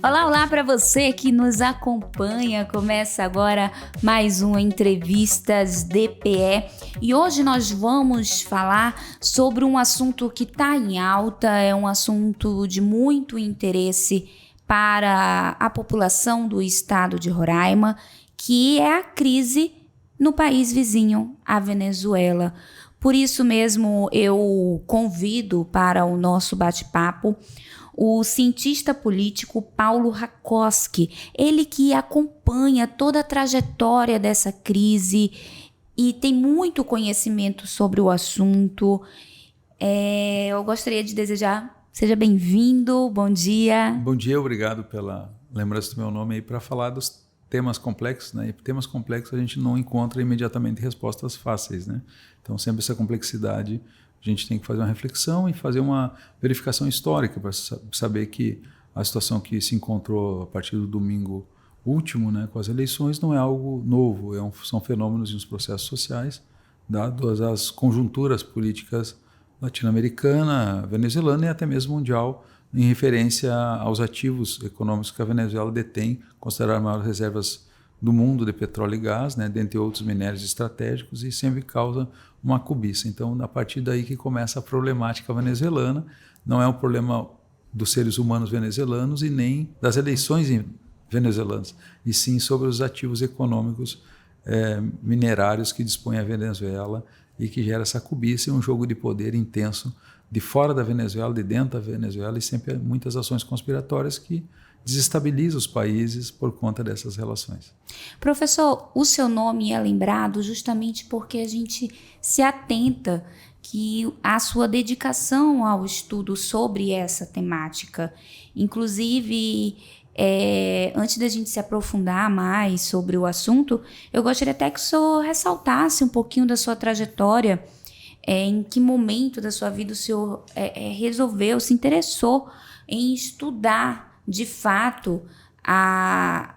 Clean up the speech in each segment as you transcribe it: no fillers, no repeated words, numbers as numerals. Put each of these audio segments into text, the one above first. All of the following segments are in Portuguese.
Olá, olá para você que nos acompanha. Começa agora mais um Entrevistas DPE e hoje nós vamos falar sobre um assunto que está em alta, é um assunto de muito interesse para a população do estado de Roraima, que é a crise no país vizinho, a Venezuela. Por isso mesmo eu convido para o nosso bate-papo o cientista político Paulo Rakoski, ele que acompanha toda a trajetória dessa crise e tem muito conhecimento sobre o assunto. Eu gostaria de desejar, seja bem-vindo, bom dia. Bom dia, obrigado pela lembrança do meu nome aí para falar dos temas complexos, né? E temas complexos a gente não encontra imediatamente respostas fáceis, né? Então sempre essa complexidade a gente tem que fazer uma reflexão e fazer uma verificação histórica para saber que a situação que se encontrou a partir do domingo último, né, com as eleições, não é algo novo, são fenômenos e uns processos sociais dados às conjunturas políticas latino-americana, venezuelana e até mesmo mundial, em referência aos ativos econômicos que a Venezuela detém, considerada as maiores reservas do mundo de petróleo e gás, né, dentre outros minérios estratégicos, e sempre causa uma cobiça. Então, a partir daí que começa a problemática venezuelana, não é um problema dos seres humanos venezuelanos e nem das eleições venezuelanas, e sim sobre os ativos econômicos minerários que dispõe a Venezuela e que gera essa cobiça e um jogo de poder intenso de fora da Venezuela, de dentro da Venezuela, e sempre muitas ações conspiratórias que desestabiliza os países por conta dessas relações. Professor, o seu nome é lembrado justamente porque a gente se atenta que a sua dedicação ao estudo sobre essa temática, inclusive, antes da gente se aprofundar mais sobre o assunto, eu gostaria até que o senhor ressaltasse um pouquinho da sua trajetória, em que momento da sua vida o senhor resolveu, se interessou em estudar de fato a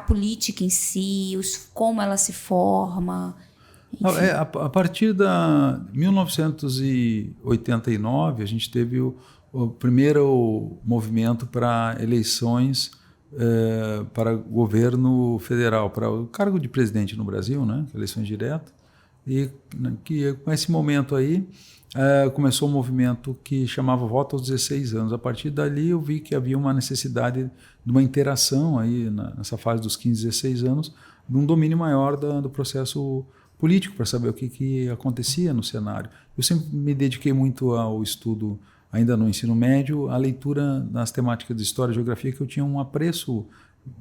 política em si, como ela se forma. A partir da 1989, a gente teve o primeiro movimento para eleições para governo federal, para o cargo de presidente no Brasil, né, eleições diretas, e que com esse momento aí começou um movimento que chamava Voto aos 16 anos. A partir dali eu vi que havia uma necessidade de uma interação aí nessa fase dos 15, 16 anos, de um domínio maior do processo político, para saber o que acontecia no cenário. Eu sempre me dediquei muito ao estudo, ainda no ensino médio, à leitura nas temáticas de história e geografia, que eu tinha um apreço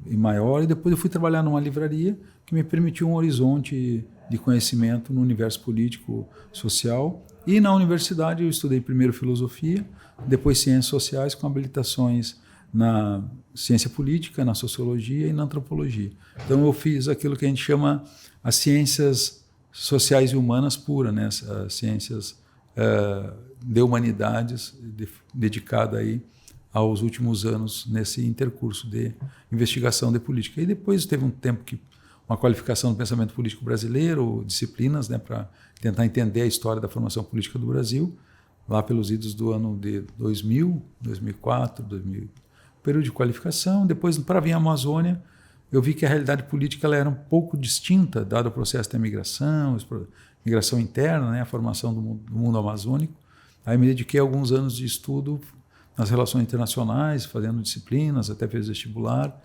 maior, e depois eu fui trabalhar numa livraria que me permitiu um horizonte de conhecimento no universo político, social. E na universidade eu estudei primeiro filosofia, depois ciências sociais, com habilitações na ciência política, na sociologia e na antropologia. Então eu fiz aquilo que a gente chama as ciências sociais e humanas puras, né? As ciências de humanidades, dedicada aí aos últimos anos nesse intercurso de investigação de política. E depois teve um tempo que uma qualificação do pensamento político brasileiro, disciplinas, né, para tentar entender a história da formação política do Brasil, lá pelos idos do ano de 2000, 2004, 2000, período de qualificação. Depois, para vir à Amazônia, eu vi que a realidade política ela era um pouco distinta, dado o processo da migração interna, né, a formação do mundo amazônico. Aí me dediquei a alguns anos de estudo nas relações internacionais, fazendo disciplinas, até fiz vestibular,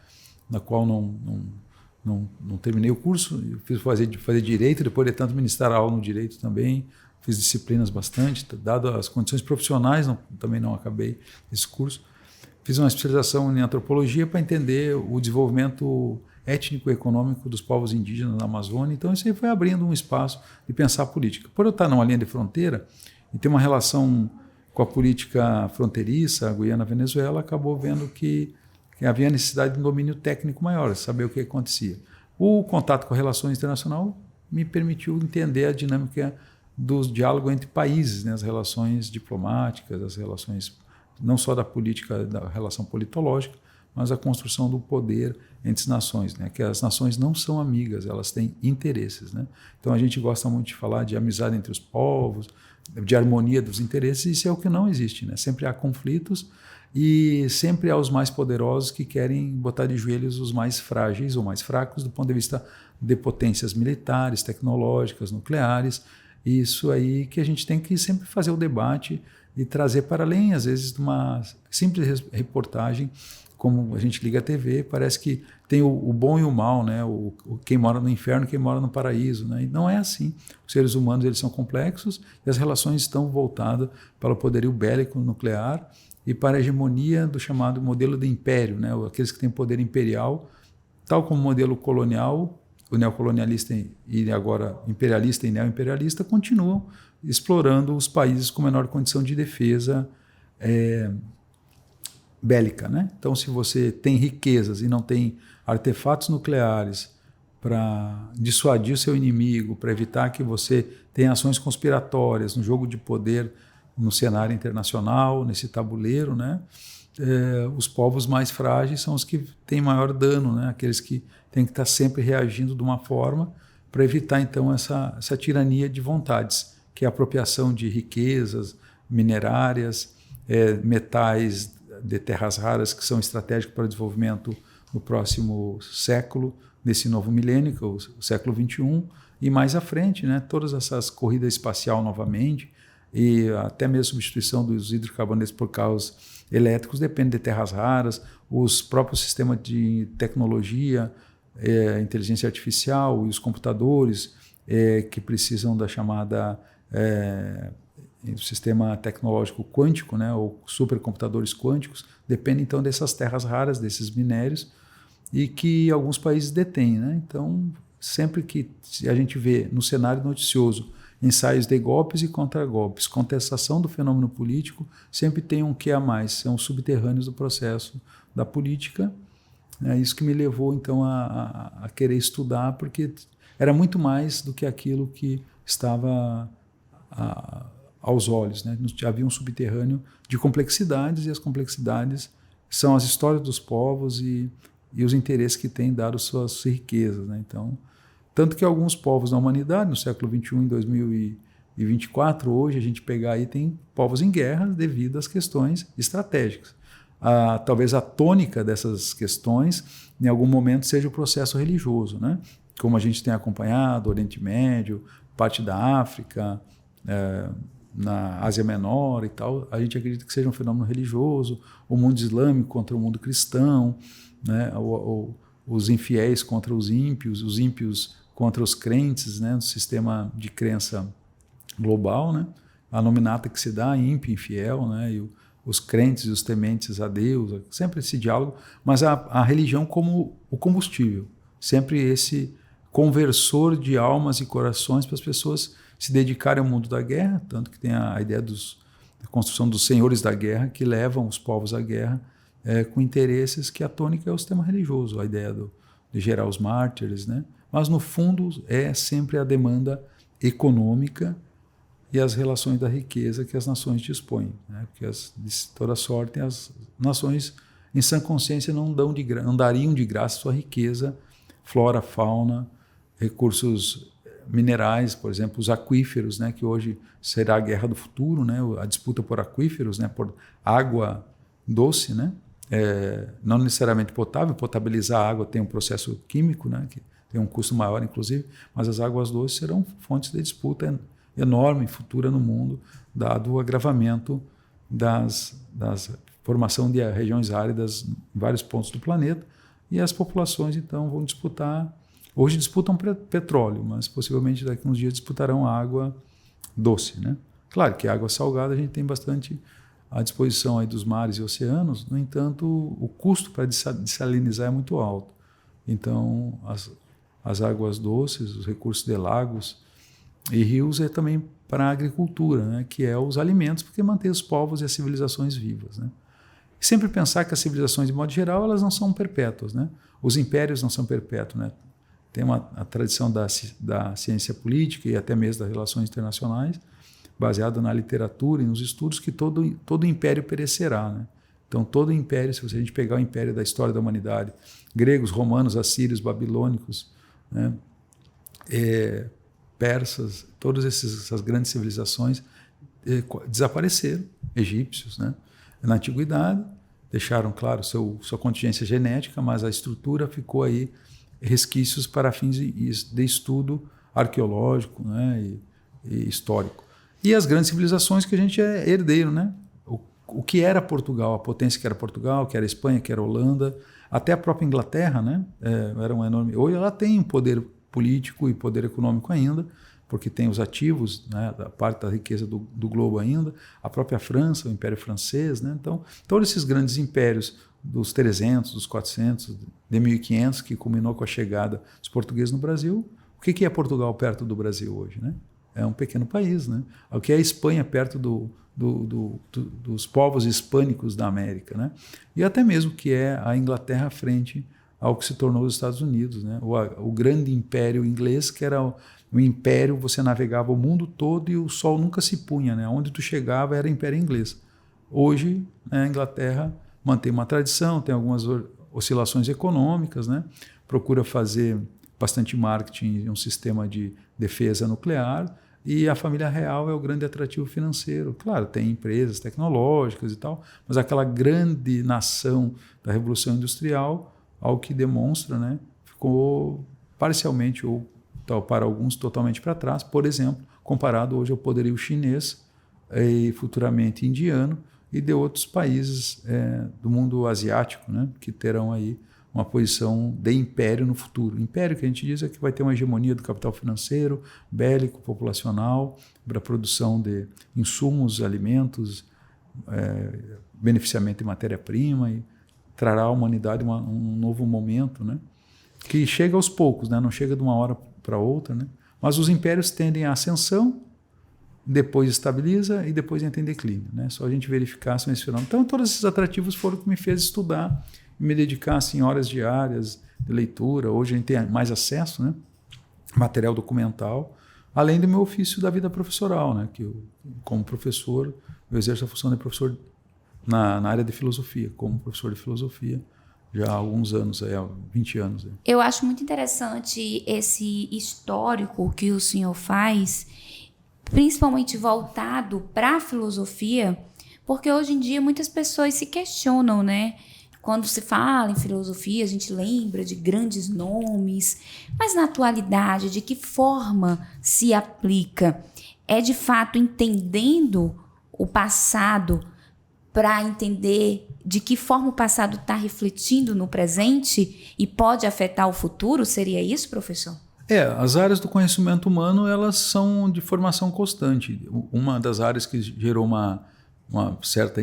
na qual não terminei o curso. Eu fiz fazer direito, depois de tanto ministrar aula no direito também, fiz disciplinas bastante, dado as condições profissionais, também não acabei esse curso. Fiz uma especialização em antropologia para entender o desenvolvimento étnico e econômico dos povos indígenas na Amazônia. Então isso aí foi abrindo um espaço de pensar a política. Por eu estar numa linha de fronteira e ter uma relação com a política fronteiriça, a Guiana-Venezuela, acabou vendo que havia necessidade de um domínio técnico maior, saber o que acontecia. O contato com a relações internacional me permitiu entender a dinâmica dos diálogos entre países, né, as relações diplomáticas, as relações não só da política, da relação politológica, mas a construção do poder entre as nações, né? Que as nações não são amigas, elas têm interesses, né? Então a gente gosta muito de falar de amizade entre os povos, de harmonia dos interesses, e isso é o que não existe, né? Sempre há conflitos e sempre há os mais poderosos que querem botar de joelhos os mais frágeis ou mais fracos do ponto de vista de potências militares, tecnológicas, nucleares. E isso aí que a gente tem que sempre fazer o debate e trazer para além, às vezes, de uma simples reportagem, como a gente liga a TV, parece que tem o bom e o mal, né? Quem mora no inferno, quem mora no paraíso, né? E não é assim. Os seres humanos, eles são complexos e as relações estão voltadas para o poderio bélico nuclear e para a hegemonia do chamado modelo de império, né? Aqueles que têm poder imperial, tal como o modelo colonial, o neocolonialista e agora imperialista e neoimperialista, continuam explorando os países com menor condição de defesa bélica, né? Então, se você tem riquezas e não tem artefatos nucleares para dissuadir o seu inimigo, para evitar que você tenha ações conspiratórias no jogo de poder no cenário internacional, nesse tabuleiro, né? Os povos mais frágeis são os que têm maior dano, né? Aqueles que têm que estar sempre reagindo de uma forma para evitar, então, essa tirania de vontades, que é a apropriação de riquezas minerárias, metais de terras raras que são estratégicos para o desenvolvimento no próximo século, nesse novo milênio, que é o século XXI, e mais à frente, né? Todas essas corridas espacial novamente, e até mesmo a substituição dos hidrocarbonetos por carros elétricos depende de terras raras, os próprios sistemas de tecnologia, inteligência artificial e os computadores que precisam da chamada sistema tecnológico quântico, né, ou supercomputadores quânticos, dependem então dessas terras raras, desses minérios, e que alguns países detêm, né? Então, sempre que a gente vê no cenário noticioso ensaios de golpes e contra-golpes, contestação do fenômeno político, sempre tem um quê a mais, são subterrâneos do processo da política. É isso que me levou, então, a querer estudar, porque era muito mais do que aquilo que estava aos olhos, né? Havia um subterrâneo de complexidades, e as complexidades são as histórias dos povos e os interesses que têm dado suas riquezas, né? Então, tanto que alguns povos da humanidade, no século XXI, em 2024, hoje a gente pegar aí, tem povos em guerra devido às questões estratégicas. Talvez a tônica dessas questões, em algum momento, seja o processo religioso, né? Como a gente tem acompanhado, Oriente Médio, parte da África, na Ásia Menor e tal, a gente acredita que seja um fenômeno religioso, o mundo islâmico contra o mundo cristão, né? Os infiéis contra os ímpios contra os crentes, né? No sistema de crença global, né? A nominata que se dá, ímpio, infiel, né? E os crentes e os tementes a Deus, sempre esse diálogo, mas a religião como o combustível, sempre esse conversor de almas e corações para as pessoas se dedicarem ao mundo da guerra, tanto que tem a ideia da construção dos senhores da guerra, que levam os povos à guerra com interesses que a tônica é o sistema religioso, a ideia de gerar os mártires, né? Mas no fundo é sempre a demanda econômica e as relações da riqueza que as nações dispõem, né? Porque de toda sorte as nações em sã consciência não dariam de graça sua riqueza, flora, fauna, recursos minerais, por exemplo, os aquíferos, né, que hoje será a guerra do futuro, né, a disputa por aquíferos, né, por água doce, né, não necessariamente potável, potabilizar a água tem um processo químico, né, que tem um custo maior, inclusive, mas as águas doces serão fontes de disputa enorme, futura no mundo, dado o agravamento das formação de regiões áridas em vários pontos do planeta, e as populações, então, vão disputar. Hoje disputam petróleo, mas possivelmente daqui a uns dias disputarão água doce, né? Claro que água salgada a gente tem bastante à disposição aí dos mares e oceanos, no entanto, o custo para dessalinizar é muito alto. Então, as águas doces, os recursos de lagos e rios é também para a agricultura, né? Que é os alimentos, porque mantém os povos e as civilizações vivas, né? E sempre pensar que as civilizações, de modo geral, elas não são perpétuas, né? Os impérios não são perpétuos, né? Tem a tradição da ciência política e até mesmo das relações internacionais, baseada na literatura e nos estudos, que todo império perecerá, né? Então, todo o império, se a gente pegar o império da história da humanidade, gregos, romanos, assírios, babilônicos, né, persas, todas essas grandes civilizações desapareceram, egípcios, né, na antiguidade, deixaram, claro, sua contingência genética, mas a estrutura ficou aí, resquícios para fins de estudo arqueológico, né, e histórico. E as grandes civilizações que a gente é herdeiro, né? O que era Portugal, a potência que era Portugal, que era Espanha, que era Holanda, até a própria Inglaterra, né? Era um enorme. Hoje ela tem um poder político e poder econômico ainda, porque tem os ativos, né, da parte da riqueza do globo ainda, a própria França, o Império Francês, né? Então, todos esses grandes impérios dos 300, dos 400, de 1500, que culminou com a chegada dos portugueses no Brasil. O que é Portugal perto do Brasil hoje, né? É um pequeno país, né? O que é a Espanha perto dos povos hispânicos da América, né? E até mesmo que é a Inglaterra frente ao que se tornou os Estados Unidos, né? O grande império inglês, que era o império, você navegava o mundo todo e o sol nunca se punha, né? Onde tu chegava era império inglês. Hoje, né, a Inglaterra mantém uma tradição, tem algumas oscilações econômicas, né? Procura fazer bastante marketing, um sistema de defesa nuclear, e a família real é o grande atrativo financeiro. Claro, tem empresas tecnológicas e tal, mas aquela grande nação da Revolução Industrial, ao que demonstra, né, ficou parcialmente, ou para alguns totalmente para trás, por exemplo, comparado hoje ao poderio chinês e futuramente indiano e de outros países do mundo asiático, né, que terão aí uma posição de império no futuro. Império, que a gente diz, é que vai ter uma hegemonia do capital financeiro, bélico, populacional, para a produção de insumos, alimentos, beneficiamento de matéria-prima, e trará à humanidade um novo momento, né? Que chega aos poucos, né? Não chega de uma hora para outra, né? Mas os impérios tendem à ascensão, depois estabiliza e depois entra em declínio, né? Só a gente verificar esse fenômeno. Então, todos esses atrativos foram o que me fez estudar e me dedicar assim, horas diárias de leitura. Hoje a gente tem mais acesso, né? Material documental, além do meu ofício da vida professoral, né? Que eu, como professor, eu exerço a função de professor na área de filosofia, como professor de filosofia, já há alguns anos, há 20 anos. Eu acho muito interessante esse histórico que o senhor faz, principalmente voltado para a filosofia, porque hoje em dia muitas pessoas se questionam, né? Quando se fala em filosofia, a gente lembra de grandes nomes, mas na atualidade, de que forma se aplica? É de fato entendendo o passado para entender de que forma o passado está refletindo no presente e pode afetar o futuro? Seria isso, professor? As áreas do conhecimento humano, elas são de formação constante. Uma das áreas que gerou uma certa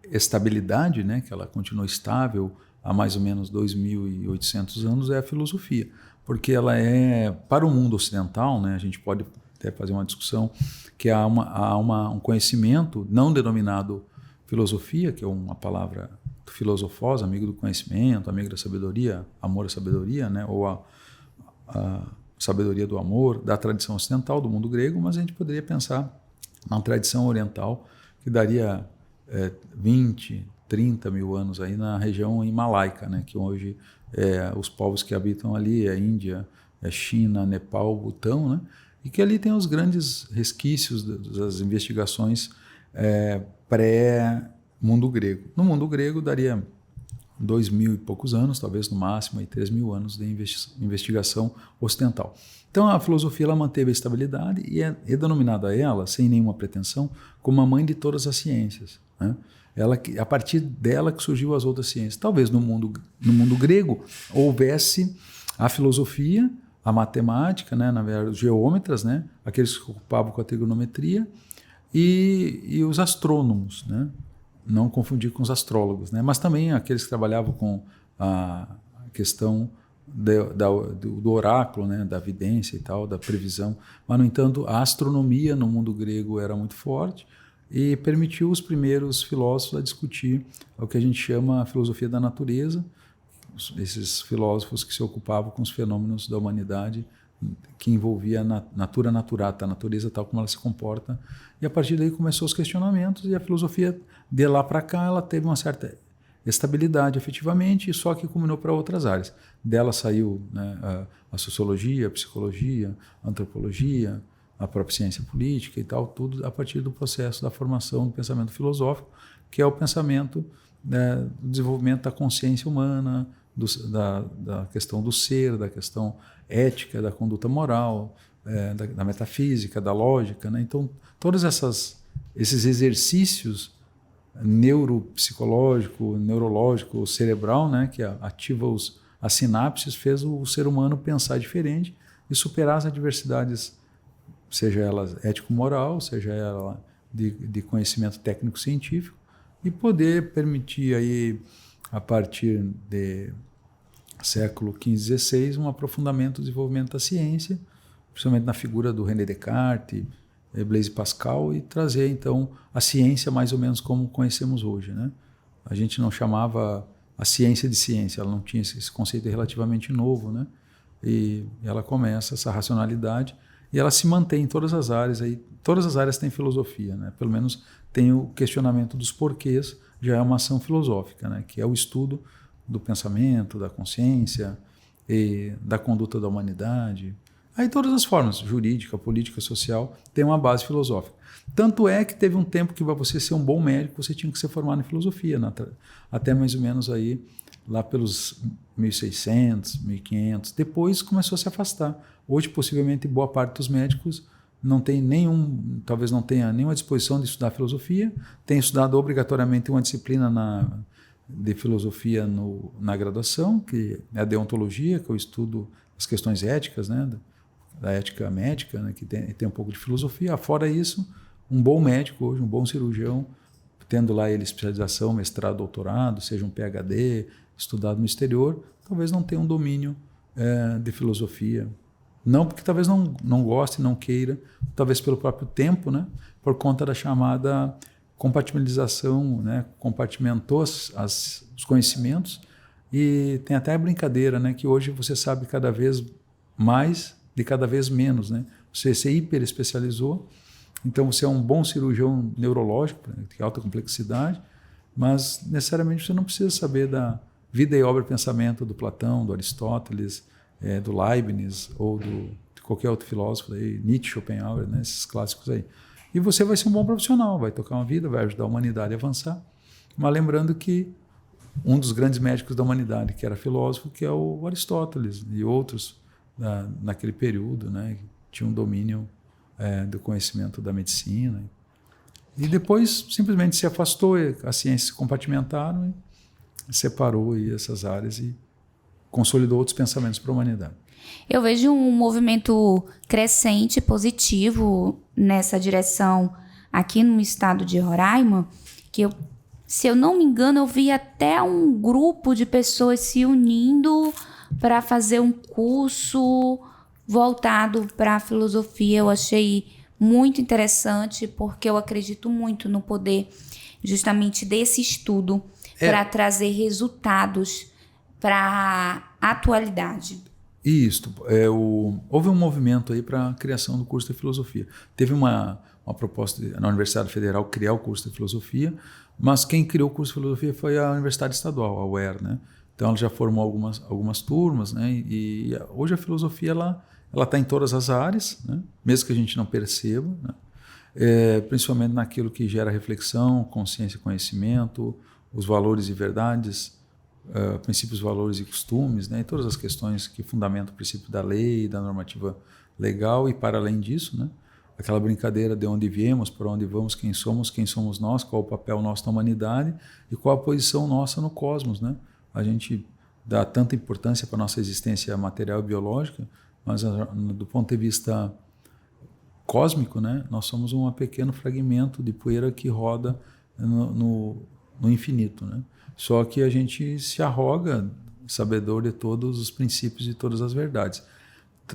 estabilidade, né, que ela continua estável há mais ou menos 2.800 anos, é a filosofia, porque ela é, para o mundo ocidental, né, a gente pode até fazer uma discussão, que há um conhecimento não denominado filosofia, que é uma palavra filosofosa, amigo do conhecimento, amigo da sabedoria, amor à sabedoria, né, ou a sabedoria do amor, da tradição ocidental, do mundo grego, mas a gente poderia pensar na tradição oriental, que daria 20, 30 mil anos aí na região himalaica, né, que hoje os povos que habitam ali, a Índia, a China, Nepal, Butão, né, e que ali tem os grandes resquícios das investigações pré-mundo grego. No mundo grego daria 2.000 e poucos anos, talvez no máximo, 3.000 anos de investigação ocidental. Então a filosofia ela manteve a estabilidade e é denominada ela, sem nenhuma pretensão, como a mãe de todas as ciências, né? A partir dela que surgiu as outras ciências. Talvez no mundo grego houvesse a filosofia, a matemática, né? Na verdade, os geômetras, né? Aqueles que se ocupavam com a trigonometria, e os astrônomos, né? Não confundir com os astrólogos, né? Mas também aqueles que trabalhavam com a questão do oráculo, né? Da vidência e tal, da previsão. Mas, no entanto, a astronomia no mundo grego era muito forte e permitiu os primeiros filósofos a discutir o que a gente chama a filosofia da natureza, esses filósofos que se ocupavam com os fenômenos da humanidade que envolvia a natura naturata, a natureza tal como ela se comporta. E a partir daí começou os questionamentos e a filosofia, de lá para cá, ela teve uma certa estabilidade efetivamente, só que culminou para outras áreas. Dela saiu, né, a sociologia, a psicologia, a antropologia, a própria ciência política e tal, tudo a partir do processo da formação do pensamento filosófico, que é o pensamento, né, do desenvolvimento da consciência humana, da questão do ser, da questão ética, da conduta moral, da metafísica, da lógica, né? Então, todos esses exercícios neuropsicológico, neurológico, cerebral, né, que ativa as sinapses, fez o ser humano pensar diferente e superar as adversidades, seja ela ético-moral, seja ela de conhecimento técnico-científico, e poder permitir aí, a partir de século XV, XVI, um aprofundamento do desenvolvimento da ciência, principalmente na figura do René Descartes, Blaise Pascal, e trazer então a ciência mais ou menos como conhecemos hoje, né? A gente não chamava a ciência de ciência, ela não tinha esse conceito relativamente novo, né? E ela começa essa racionalidade e ela se mantém em todas as áreas. Aí, todas as áreas têm filosofia, né? Pelo menos tem o questionamento dos porquês, já é uma ação filosófica, né? Que é o estudo do pensamento, da consciência e da conduta da humanidade. Aí todas as formas, jurídica, política, social, tem uma base filosófica. Tanto é que teve um tempo que para você ser um bom médico, você tinha que ser formado em filosofia, até mais ou menos aí, lá pelos 1600, 1500. Depois começou a se afastar. Hoje, possivelmente, boa parte dos médicos não tem talvez não tenha nenhuma disposição de estudar filosofia, tem estudado obrigatoriamente uma disciplina de filosofia na graduação, que é a deontologia, que eu estudo as questões éticas, né, da ética médica, né, que tem um pouco de filosofia. Fora isso, um bom médico hoje, um bom cirurgião, tendo lá ele especialização, mestrado, doutorado, seja um PhD, estudado no exterior, talvez não tenha um domínio de filosofia. Não porque talvez não goste, não queira, talvez pelo próprio tempo, né, por conta da chamada compatibilização, né, compartimentou os conhecimentos, e tem até a brincadeira, né, que hoje você sabe cada vez mais de cada vez menos, né? Você se hiperespecializou, então você é um bom cirurgião neurológico, né, de alta complexidade, mas necessariamente você não precisa saber da vida e obra e pensamento do Platão, do Aristóteles, do Leibniz ou de qualquer outro filósofo, aí, Nietzsche, Schopenhauer, né, esses clássicos aí. E você vai ser um bom profissional, vai tocar uma vida, vai ajudar a humanidade a avançar. Mas lembrando que um dos grandes médicos da humanidade, que era filósofo, que é o Aristóteles, e outros naquele período, né, que tinham um domínio do conhecimento da medicina. E depois simplesmente se afastou, as ciências se compartimentaram e separou aí essas áreas e consolidou outros pensamentos para a humanidade. Eu vejo um movimento crescente, positivo nessa direção aqui no estado de Roraima, que se eu não me engano, eu vi até um grupo de pessoas se unindo para fazer um curso voltado para a filosofia. Eu achei muito interessante, porque eu acredito muito no poder justamente desse estudo para trazer resultados para a atualidade. Isso. Houve um movimento aí para a criação do curso de filosofia. Teve uma proposta na Universidade Federal criar o curso de filosofia, mas quem criou o curso de filosofia foi a Universidade Estadual, a UER, né? Então ela já formou algumas turmas, né? E hoje a filosofia ela está em todas as áreas, né? Mesmo que a gente não perceba, né? Principalmente naquilo que gera reflexão, consciência e conhecimento, os valores e verdades, princípios, valores e costumes, né? E todas as questões que fundamentam o princípio da lei, da normativa legal, e para além disso, né? Aquela brincadeira de onde viemos, para onde vamos, quem somos nós, qual o papel nosso na humanidade e qual a posição nossa no cosmos, né? A gente dá tanta importância para a nossa existência material e biológica, mas do ponto de vista cósmico, né, nós somos um pequeno fragmento de poeira que roda no infinito, né? Só que a gente se arroga sabedor de todos os princípios e todas as verdades.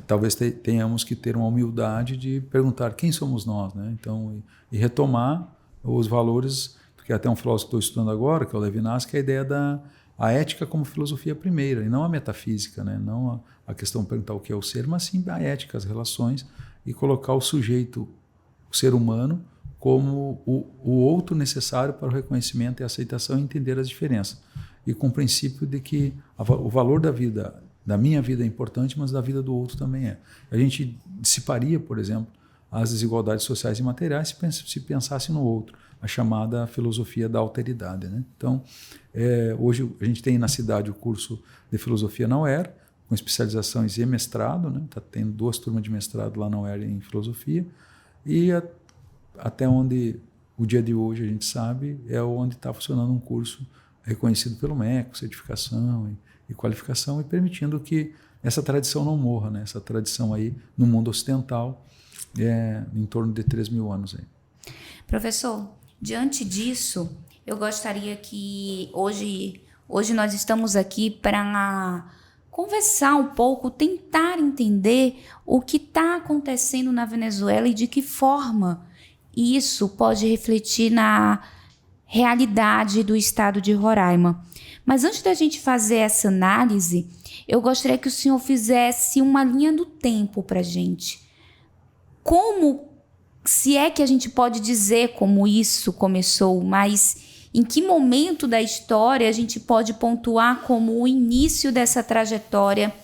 Talvez tenhamos que ter uma humildade de perguntar quem somos nós, né? Então, e retomar os valores, porque até um filósofo que estou estudando agora, que é o Levinas, que é a ideia a ética como filosofia primeira, e não a metafísica, né? Não a questão de perguntar o que é o ser, mas sim a ética, as relações, e colocar o sujeito, o ser humano, como o outro necessário para o reconhecimento e aceitação e entender as diferenças. E com o princípio de que o valor da vida, da minha vida é importante, mas da vida do outro também é. A gente dissiparia, por exemplo, as desigualdades sociais e materiais se pensasse no outro, a chamada filosofia da alteridade, né? Então, hoje a gente tem na cidade o curso de filosofia na UER, com especializações e mestrado, né? Tá tendo 2 turmas de mestrado lá na UER em filosofia, e até onde o dia de hoje a gente sabe é onde está funcionando um curso reconhecido pelo MEC, certificação e qualificação, e permitindo que essa tradição não morra, né? Essa tradição aí no mundo ocidental em torno de 3.000 anos aí. Professor, diante disso, eu gostaria que hoje nós estamos aqui para conversar um pouco, tentar entender o que está acontecendo na Venezuela e de que forma isso pode refletir na realidade do estado de Roraima. Mas antes da gente fazer essa análise, eu gostaria que o senhor fizesse uma linha do tempo para a gente. Como, se é que a gente pode dizer como isso começou, mas em que momento da história a gente pode pontuar como o início dessa trajetória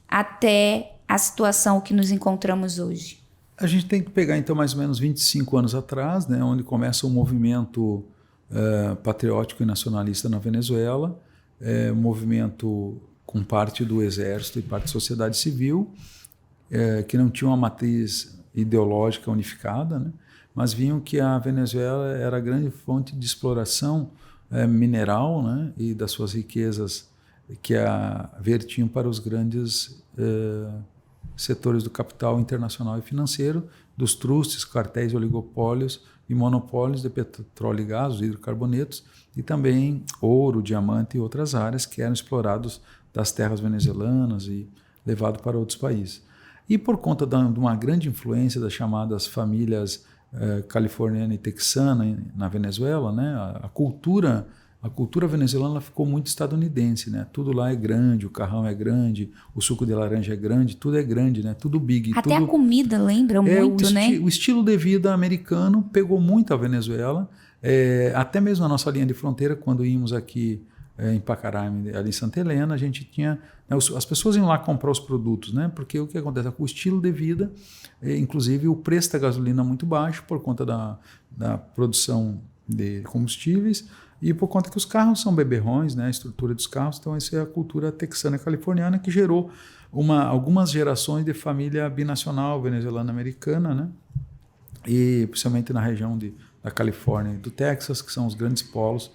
até a situação que nos encontramos hoje? A gente tem que pegar, então, mais ou menos 25 anos atrás, né, onde começa um movimento patriótico e nacionalista na Venezuela, um movimento com parte do exército e parte da sociedade civil, que não tinha uma matriz ideológica unificada, né, mas viam que a Venezuela era a grande fonte de exploração mineral, né, e das suas riquezas que a vertiam para os grandes setores do capital internacional e financeiro, dos trustes, cartéis, oligopólios e monopólios de petróleo e gás, os hidrocarbonetos, e também ouro, diamante e outras áreas que eram explorados das terras venezuelanas e levados para outros países. E por conta de uma grande influência das chamadas famílias californiana e texana na Venezuela, né, a cultura venezuelana ficou muito estadunidense, né? Tudo lá é grande, o carrão é grande, o suco de laranja é grande, tudo é grande, né? Tudo big. Até tudo... a comida lembra muito, né? O estilo de vida americano pegou muito a Venezuela, até mesmo na nossa linha de fronteira, quando íamos aqui em Pacaraime, ali em Santa Helena, a gente tinha... Né, as pessoas iam lá comprar os produtos, né? Porque o que acontece? O estilo de vida, inclusive o preço da gasolina muito baixo por conta da produção de combustíveis, e por conta que os carros são beberrões, né, a estrutura dos carros, então essa é a cultura texana californiana que gerou algumas gerações de família binacional venezuelana-americana, né, e principalmente na região da Califórnia e do Texas, que são os grandes polos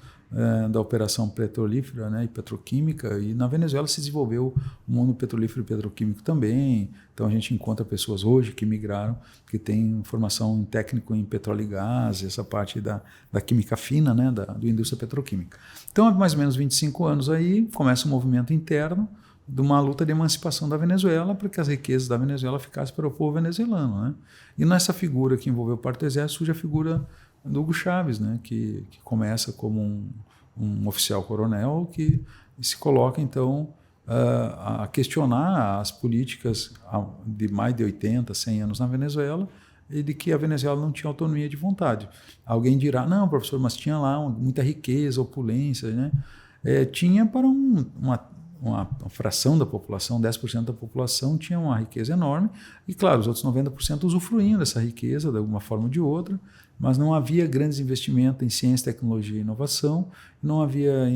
da operação petrolífera, né, e petroquímica, e na Venezuela se desenvolveu o mundo petrolífero e petroquímico também. Então a gente encontra pessoas hoje que migraram, que têm formação técnico em petróleo e gás, essa parte da química fina, né, da indústria petroquímica. Então há mais ou menos 25 anos aí começa um movimento interno de uma luta de emancipação da Venezuela para que as riquezas da Venezuela ficassem para o povo venezuelano, né? E nessa figura que envolveu parte do exército surge a figura do Hugo Chávez, né, que começa como um oficial coronel que se coloca, então, a questionar as políticas de mais de 80, 100 anos na Venezuela e de que a Venezuela não tinha autonomia de vontade. Alguém dirá, não, professor, mas tinha lá muita riqueza, opulência, né? Tinha para uma fração da população, 10% da população tinha uma riqueza enorme e, claro, os outros 90% usufruíam dessa riqueza de alguma forma ou de outra, mas não havia grandes investimentos em ciência, tecnologia e inovação, não havia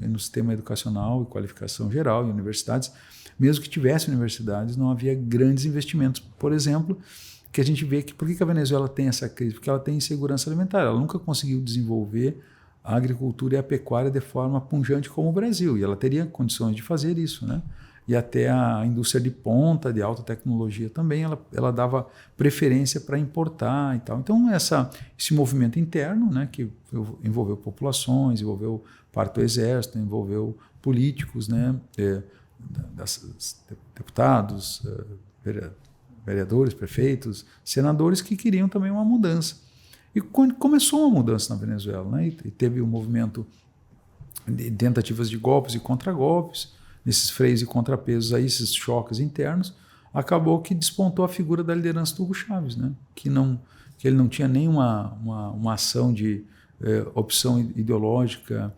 no sistema educacional e qualificação geral, em universidades, mesmo que tivesse universidades, não havia grandes investimentos. Por exemplo, que a gente vê que por que a Venezuela tem essa crise? Porque ela tem insegurança alimentar, ela nunca conseguiu desenvolver a agricultura e a pecuária de forma pujante como o Brasil, e ela teria condições de fazer isso, né? E até a indústria de ponta, de alta tecnologia também, ela dava preferência para importar e tal. Então, esse movimento interno, né, que envolveu populações, envolveu parte do exército, envolveu políticos, né, deputados, vereadores, prefeitos, senadores que queriam também uma mudança. E começou uma mudança na Venezuela, né, e teve o movimento de tentativas de golpes e contragolpes, nesses freios e contrapesos, aí, esses choques internos, acabou que despontou a figura da liderança do Hugo Chávez, né? Que ele não tinha nenhuma uma ação de opção ideológica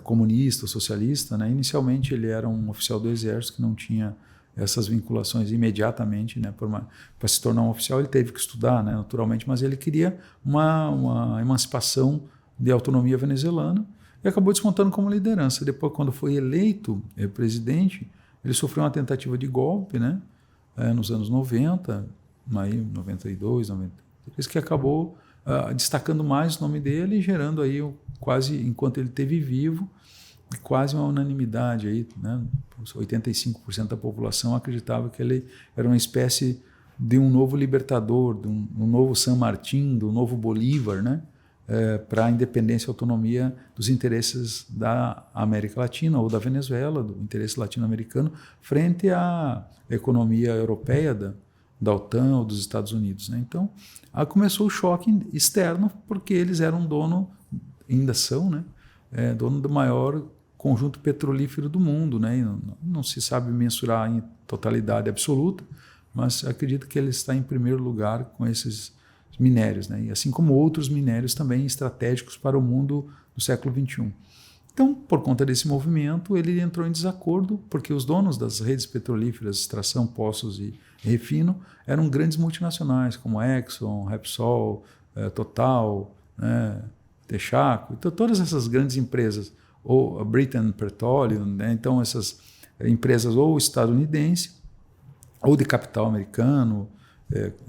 comunista, socialista, né? Inicialmente ele era um oficial do exército que não tinha essas vinculações imediatamente, né? Para se tornar um oficial ele teve que estudar, né? Naturalmente, mas ele queria uma emancipação de autonomia venezuelana e acabou despontando como liderança. Depois, quando foi eleito presidente, ele sofreu uma tentativa de golpe, né? Nos anos 90, aí 92, 93, que acabou destacando mais o nome dele e gerando aí quase, enquanto ele esteve vivo, quase uma unanimidade aí, né? 85% da população acreditava que ele era uma espécie de um novo libertador, de um novo San Martín, do novo Bolívar, né? Para a independência e autonomia dos interesses da América Latina ou da Venezuela, do interesse latino-americano, frente à economia europeia da OTAN ou dos Estados Unidos, né? Então, começou o choque externo, porque eles eram dono, ainda são, né? Dono do maior conjunto petrolífero do mundo, né? Não se sabe mensurar em totalidade absoluta, mas acredito que ele está em primeiro lugar com esses minérios, né? E assim como outros minérios também estratégicos para o mundo do século XXI. Então, por conta desse movimento, ele entrou em desacordo, porque os donos das redes petrolíferas, extração, poços e refino, eram grandes multinacionais, como Exxon, Repsol, Total, né? Texaco, então todas essas grandes empresas, ou a Britain Petroleum, né? Então essas empresas ou estadunidenses, ou de capital americano,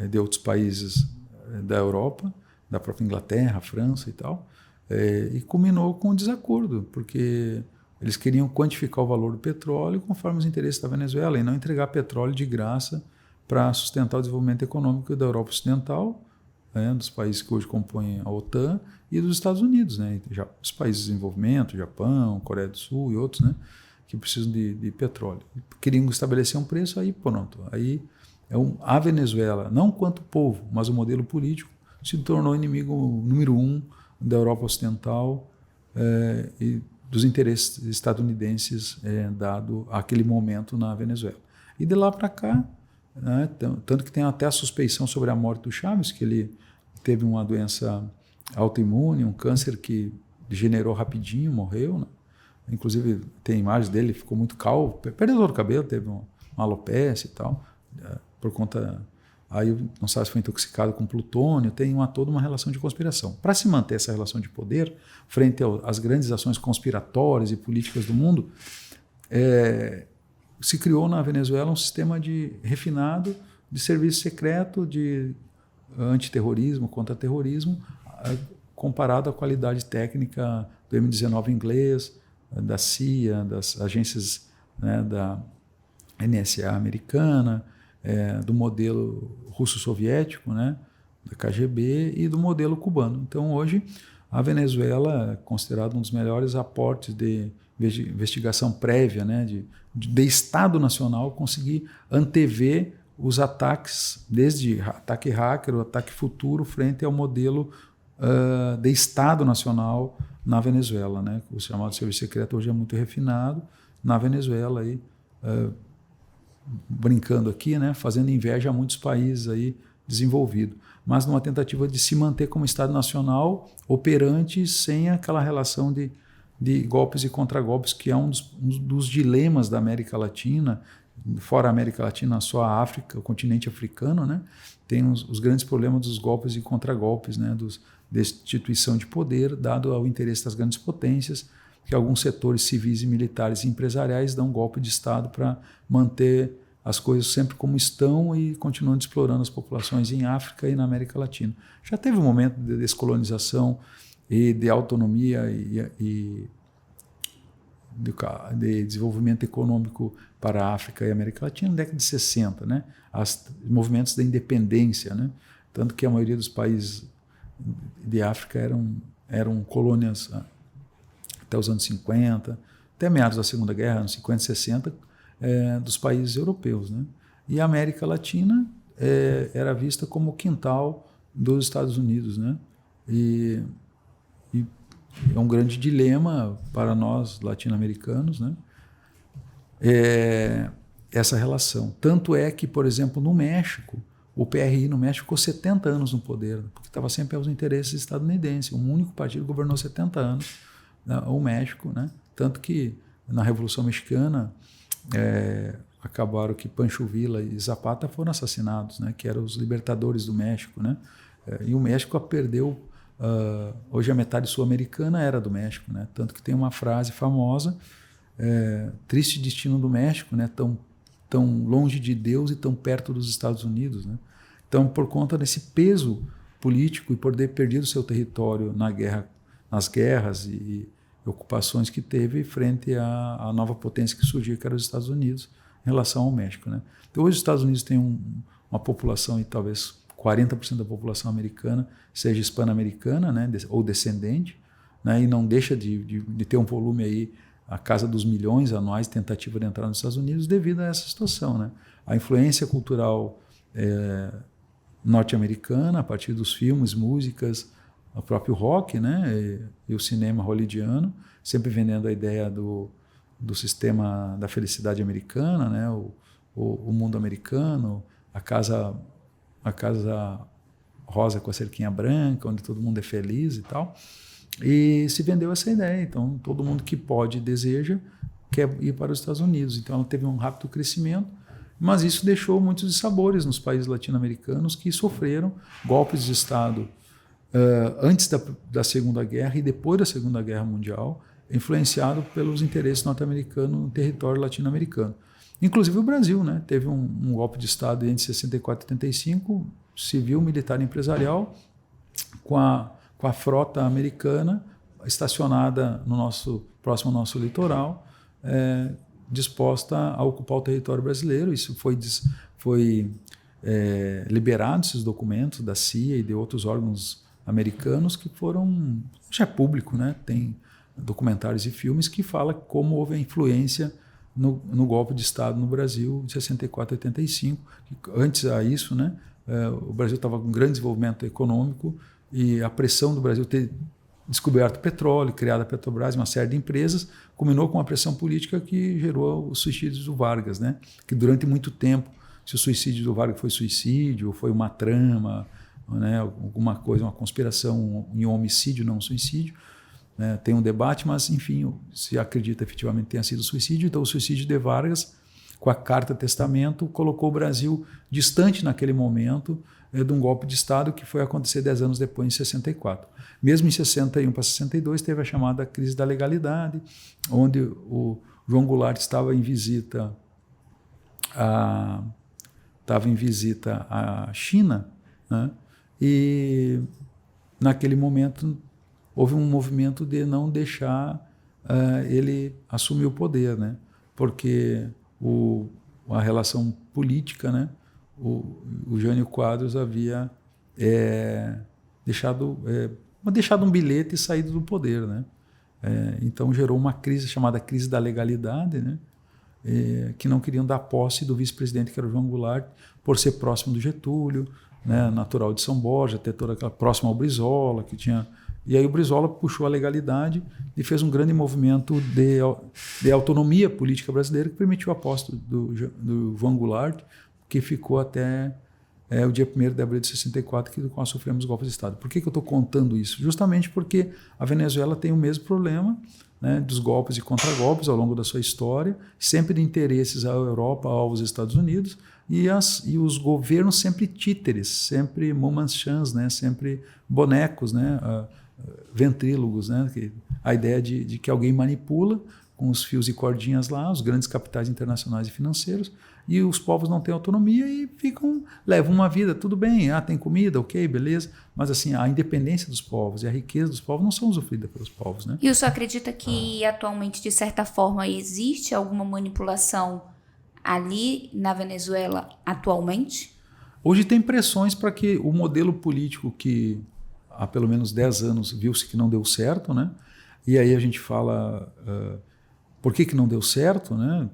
de outros países da Europa, da própria Inglaterra, França e tal, e culminou com um desacordo, porque eles queriam quantificar o valor do petróleo conforme os interesses da Venezuela e não entregar petróleo de graça para sustentar o desenvolvimento econômico da Europa Ocidental, dos países que hoje compõem a OTAN, e dos Estados Unidos, né? Já, os países de desenvolvimento, Japão, Coreia do Sul e outros, né? Que precisam de petróleo. Queriam estabelecer um preço, aí pronto. Aí a Venezuela, não quanto povo, mas o modelo político, se tornou inimigo número 1 da Europa Ocidental e dos interesses estadunidenses dado aquele momento na Venezuela. E de lá para cá, né? Tanto que tem até a suspeição sobre a morte do Chávez, que ele teve uma doença autoimune, um câncer que degenerou rapidinho, morreu, né? Inclusive tem imagens dele, ficou muito calvo, perdeu todo o cabelo, teve uma alopecia e tal, por conta, aí não sabe se foi intoxicado com plutônio, tem toda uma relação de conspiração. Para se manter essa relação de poder, frente às grandes ações conspiratórias e políticas do mundo, se criou na Venezuela um sistema refinado de serviço secreto, de antiterrorismo, contra-terrorismo, comparado à qualidade técnica do M19 inglês, da CIA, das agências, né, da NSA americana, do modelo russo-soviético, né, da KGB e do modelo cubano. Então, hoje, a Venezuela é considerada um dos melhores aportes de investigação prévia, né, de Estado Nacional, conseguir antever os ataques, desde ataque hacker, o ataque futuro, frente ao modelo de Estado Nacional na Venezuela, né? O chamado serviço secreto hoje é muito refinado na Venezuela, aí, brincando aqui, né? Fazendo inveja a muitos países aí desenvolvidos, mas numa tentativa de se manter como Estado Nacional operante sem aquela relação de golpes e contragolpes, que é um dos dilemas da América Latina. Fora a América Latina, só a África, o continente africano, né? Tem os grandes problemas dos golpes e contragolpes, né? Destituição de poder, dado ao interesse das grandes potências, que alguns setores civis e militares e empresariais dão golpe de Estado para manter as coisas sempre como estão e continuando explorando as populações em África e na América Latina. Já teve um momento de descolonização e de autonomia e de desenvolvimento econômico para a África e a América Latina na década de 60, né? Os movimentos da independência, né? Tanto que a maioria dos países de África eram colônias até os anos 50, até meados da Segunda Guerra, anos 50 e 60, dos países europeus, né? E a América Latina era vista como o quintal dos Estados Unidos, né? E é um grande dilema para nós latino-americanos, né? Essa relação. Tanto é que, por exemplo, no México, o PRI no México ficou 70 anos no poder, porque estava sempre aos interesses estadunidenses. Um único partido governou 70 anos, né, o México, né? Tanto que na Revolução Mexicana acabaram que Pancho Villa e Zapata foram assassinados, né? Que eram os libertadores do México, né? E o México perdeu. Hoje a metade sul-americana era do México, né? Tanto que tem uma frase famosa: triste destino do México, né? Tão longe de Deus e tão perto dos Estados Unidos, né? Então, por conta desse peso político e por ter perdido seu território nas guerras e ocupações que teve frente à nova potência que surgiu, que era os Estados Unidos, em relação ao México, né? Então, hoje os Estados Unidos têm uma população, e talvez 40% da população americana seja hispano-americana, né? Ou descendente, né? E não deixa de ter um volume aí a casa dos milhões anuais de tentativa de entrar nos Estados Unidos devido a essa situação, né? A influência cultural norte-americana, a partir dos filmes, músicas, o próprio rock, né? E o cinema hollywoodiano, sempre vendendo a ideia do sistema da felicidade americana, né? O mundo americano, a casa rosa com a cerquinha branca, onde todo mundo é feliz e tal. E se vendeu essa ideia. Então, todo mundo que pode e deseja quer ir para os Estados Unidos. Então, ela teve um rápido crescimento, mas isso deixou muitos dissabores nos países latino-americanos que sofreram golpes de Estado antes da Segunda Guerra e depois da Segunda Guerra Mundial, influenciado pelos interesses norte-americanos no território latino-americano. Inclusive o Brasil, né? Teve um golpe de Estado entre 64 e 85, civil, militar e empresarial, com a frota americana estacionada próximo ao nosso litoral, disposta a ocupar o território brasileiro. Isso foi liberado, esses documentos da CIA e de outros órgãos americanos que foram, já é público, né? Tem documentários e filmes que falam como houve a influência no golpe de Estado no Brasil de 64 a 85. Antes a isso, né? O Brasil estava com um grande desenvolvimento econômico e a pressão do Brasil ter descoberto petróleo, criado a Petrobras, uma série de empresas, combinou com uma pressão política que gerou o suicídio do Vargas, né? Que durante muito tempo, se o suicídio do Vargas foi suicídio, ou foi uma trama, né? Alguma coisa, uma conspiração em um homicídio, não um suicídio, né? Tem um debate, mas enfim, se acredita efetivamente que tenha sido suicídio. Então o suicídio de Vargas, com a carta testamento, colocou o Brasil distante naquele momento de um golpe de Estado que foi acontecer 10 anos depois, em 64. Mesmo em 61 para 62, teve a chamada crise da legalidade, onde o João Goulart estava em visita à China, né? E naquele momento houve um movimento de não deixar ele assumir o poder, né? Porque a relação política, né? O Jânio Quadros havia deixado um bilhete e saído do poder, né? Então gerou uma crise chamada crise da legalidade, né? Que não queriam dar posse do vice-presidente, que era o João Goulart, por ser próximo do Getúlio, né? Natural de São Borja, ter toda aquela próxima ao Brizola, que tinha. E aí o Brizola puxou a legalidade e fez um grande movimento de autonomia política brasileira que permitiu a posse do João Goulart, que ficou até o dia 1º de abril de 64, que nós sofremos golpe de Estado. Por que eu estou contando isso? Justamente porque a Venezuela tem o mesmo problema, né, dos golpes e contragolpes ao longo da sua história, sempre de interesses à Europa, aos Estados Unidos, e os governos sempre títeres, sempre momanchans, né, sempre bonecos, né, ventrílogos, né, a ideia de que alguém manipula com os fios e cordinhas lá, os grandes capitais internacionais e financeiros, e os povos não têm autonomia e levam uma vida, tudo bem, tem comida, ok, beleza, mas assim, a independência dos povos e a riqueza dos povos não são usufruídas pelos povos, né? E o senhor acredita que atualmente, de certa forma, existe alguma manipulação ali na Venezuela atualmente? Hoje tem pressões para que o modelo político que há pelo menos 10 anos viu-se que não deu certo, né? E aí a gente fala por que não deu certo, né?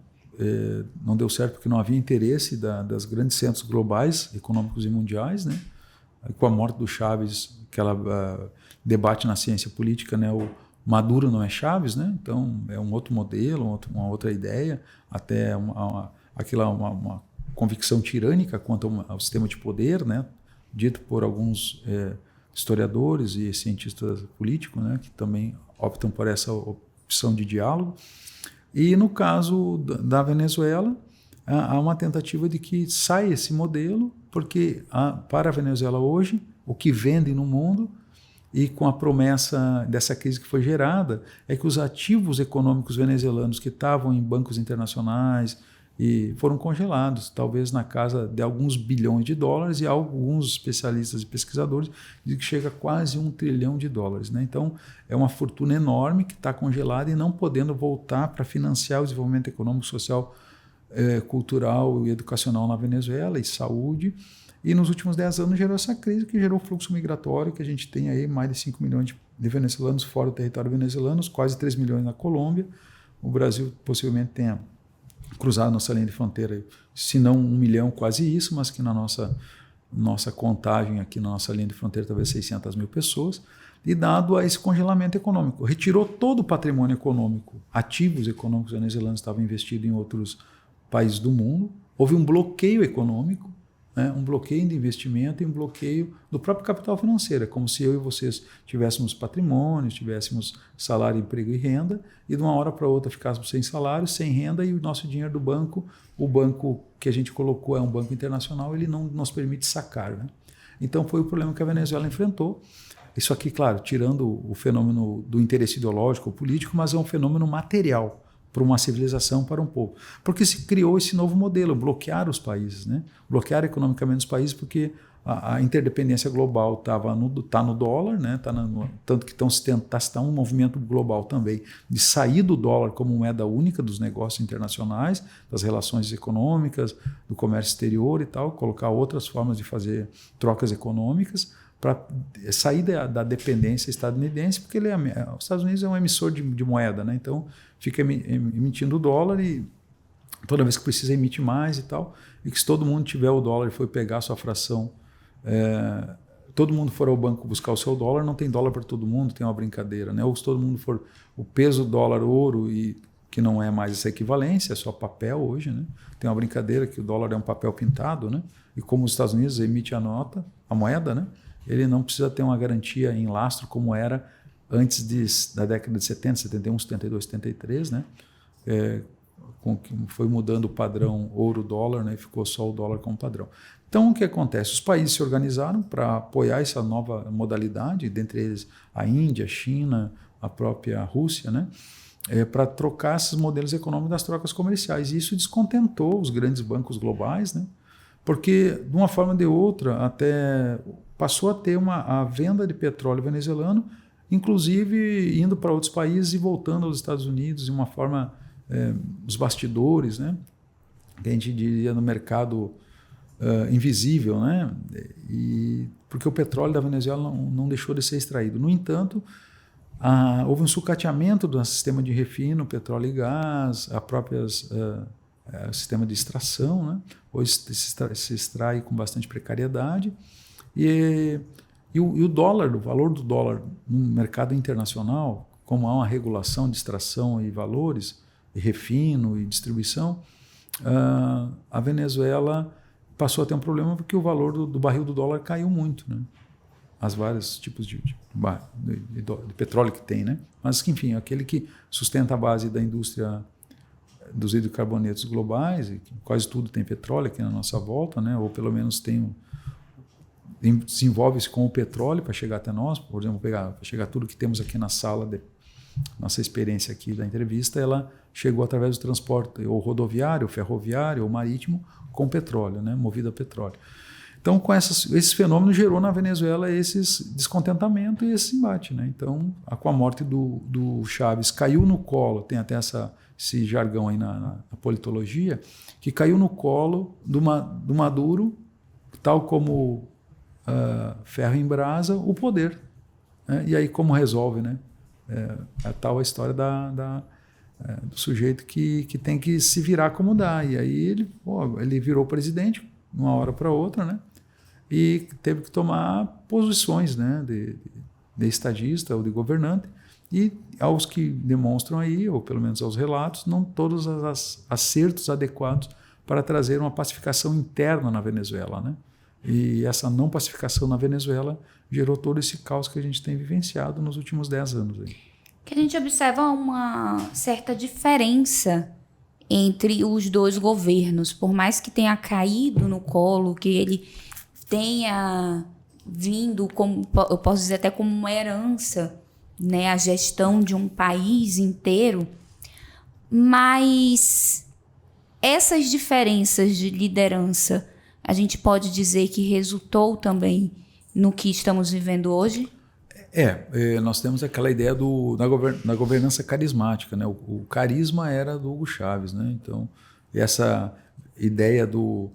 Não deu certo porque não havia interesse das grandes centros globais, econômicos e mundiais, né? Com a morte do Chávez, aquela debate na ciência política, né? Maduro não é Chávez, né? Então é um outro modelo, uma outra ideia, até uma convicção tirânica quanto ao sistema de poder, né? Dito por alguns historiadores e cientistas políticos, né? Que também optam por essa opção de diálogo. E no caso da Venezuela, há uma tentativa de que saia esse modelo, porque para a Venezuela hoje, o que vende no mundo, e com a promessa dessa crise que foi gerada, é que os ativos econômicos venezuelanos que estavam em bancos internacionais e foram congelados, talvez na casa de alguns bilhões de dólares, e alguns especialistas e pesquisadores dizem que chega a quase $1 trilhão, né? Então, é uma fortuna enorme que está congelada e não podendo voltar para financiar o desenvolvimento econômico, social, cultural e educacional na Venezuela, e saúde. E nos últimos 10 anos gerou essa crise que gerou o fluxo migratório, que a gente tem aí mais de 5 milhões de venezuelanos fora do território venezuelano, quase 3 milhões na Colômbia. O Brasil possivelmente tenha cruzado nossa linha de fronteira, se não 1 milhão, quase isso, mas que na nossa contagem aqui na nossa linha de fronteira talvez 600 mil pessoas. E dado a esse congelamento econômico, retirou todo o patrimônio econômico, ativos econômicos venezuelanos estavam investidos em outros países do mundo, houve um bloqueio econômico, um bloqueio de investimento e um bloqueio do próprio capital financeiro. É como se eu e vocês tivéssemos patrimônio, tivéssemos salário, emprego e renda, e de uma hora para outra ficássemos sem salário, sem renda, e o nosso dinheiro do banco, o banco que a gente colocou é um banco internacional, ele não nos permite sacar, né? Então foi o problema que a Venezuela enfrentou. Isso aqui, claro, tirando o fenômeno do interesse ideológico ou político, mas é um fenômeno material para uma civilização, para um povo. Porque se criou esse novo modelo, bloquear os países, né? Bloquear economicamente os países, porque a interdependência global tá no dólar, né? Tanto que está um movimento global também de sair do dólar como moeda única dos negócios internacionais, das relações econômicas, do comércio exterior e tal, colocar outras formas de fazer trocas econômicas, para sair da dependência estadunidense, porque os Estados Unidos é um emissor de moeda, né? Então fica emitindo dólar e toda vez que precisa emite mais e tal, e que se todo mundo tiver o dólar e for pegar a sua fração, todo mundo for ao banco buscar o seu dólar, não tem dólar para todo mundo, tem uma brincadeira, né? Ou se todo mundo for o peso dólar-ouro, e que não é mais essa equivalência, é só papel hoje, né? Tem uma brincadeira que o dólar é um papel pintado, né? E como os Estados Unidos emite a moeda, né? Ele não precisa ter uma garantia em lastro como era antes da década de 70, 71, 72, 73, né? Foi mudando o padrão ouro-dólar, né? Ficou só o dólar como padrão. Então, o que acontece? Os países se organizaram para apoiar essa nova modalidade, dentre eles a Índia, a China, a própria Rússia, né? Para trocar esses modelos econômicos das trocas comerciais. E isso descontentou os grandes bancos globais, né? Porque, de uma forma ou de outra, até passou a ter a venda de petróleo venezuelano, inclusive indo para outros países e voltando aos Estados Unidos de uma forma, os bastidores, né? Que a gente diria no mercado invisível, né? Porque o petróleo da Venezuela não deixou de ser extraído. No entanto, houve um sucateamento do sistema de refino, petróleo e gás, o sistema de extração, né? Hoje se extrai com bastante precariedade. E o dólar, o valor do dólar no mercado internacional, como há uma regulação de extração e valores, e refino e distribuição, a Venezuela passou a ter um problema porque o valor do barril do dólar caiu muito, né? As vários tipos de petróleo que tem, né? Mas, enfim, aquele que sustenta a base da indústria dos hidrocarbonetos globais, e quase tudo tem petróleo aqui na nossa volta, né? Ou pelo menos desenvolve-se com o petróleo para chegar até nós. Por exemplo, para chegar tudo que temos aqui na sala, nossa experiência aqui da entrevista, ela chegou através do transporte ou rodoviário, ou ferroviário, ou marítimo, com petróleo, né? Movido a petróleo. Então, com esses fenômenos, gerou na Venezuela esse descontentamento e esse embate, né? Então, com a morte do Chávez, caiu no colo, tem até esse jargão aí na politologia, que caiu no colo do Maduro, tal como ferro em brasa, o poder, né? E aí como resolve, né? É tal a história do sujeito que tem que se virar como dá. E aí ele virou presidente de uma hora para outra, né? E teve que tomar posições, né? De estadista ou de governante, E aos que demonstram aí, ou pelo menos aos relatos, não todos os acertos adequados para trazer uma pacificação interna na Venezuela, né? E essa não pacificação na Venezuela gerou todo esse caos que a gente tem vivenciado nos últimos 10 anos. Aí. Que a gente observa uma certa diferença entre os dois governos, por mais que tenha caído no colo, que ele tenha vindo, como eu posso dizer até como uma herança, né, a gestão de um país inteiro, mas essas diferenças de liderança, a gente pode dizer que resultou também no que estamos vivendo hoje? Nós temos aquela ideia da governança carismática, né? O carisma era do Hugo Chávez, né? Então, essa ideia do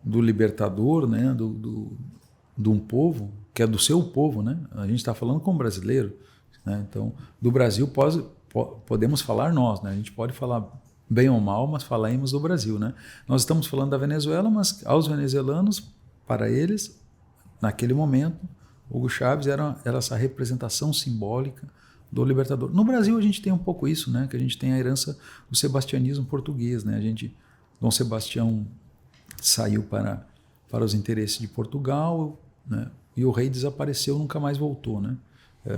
libertador, né? De um povo, que é do seu povo, né? A gente está falando como brasileiro, né? Então, do Brasil podemos falar nós, né? A gente pode falar bem ou mal, mas falaremos do Brasil, né? Nós estamos falando da Venezuela, mas aos venezuelanos, para eles, naquele momento, Hugo Chávez era essa representação simbólica do libertador. No Brasil a gente tem um pouco isso, né? Que a gente tem a herança do sebastianismo português, né? Dom Sebastião saiu para os interesses de Portugal, né? E o rei desapareceu, nunca mais voltou, né?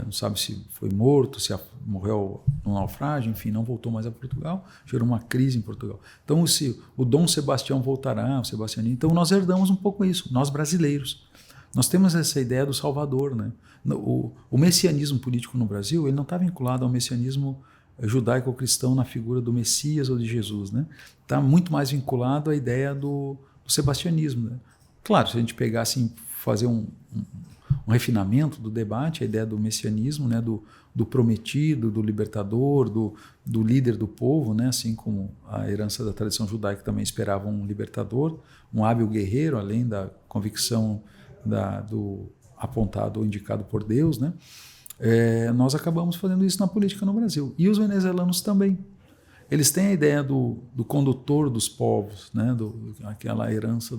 Não sabe se foi morto, se morreu num naufrágio, enfim, não voltou mais a Portugal, gerou uma crise em Portugal. Então, o Dom Sebastião voltará, o sebastianismo. Então, nós herdamos um pouco isso, nós brasileiros. Nós temos essa ideia do Salvador, né? O messianismo político no Brasil, ele não está vinculado ao messianismo judaico-cristão na figura do Messias ou de Jesus, né? Está muito mais vinculado à ideia do sebastianismo, né? Claro, se a gente pegar assim, fazer um refinamento do debate, a ideia do messianismo, né, do prometido, do libertador, do líder do povo, né, assim como a herança da tradição judaica também esperava um libertador, um hábil guerreiro, além da convicção do apontado ou indicado por Deus, né, nós acabamos fazendo isso na política no Brasil. E os venezuelanos também. Eles têm a ideia do condutor dos povos, né, aquela herança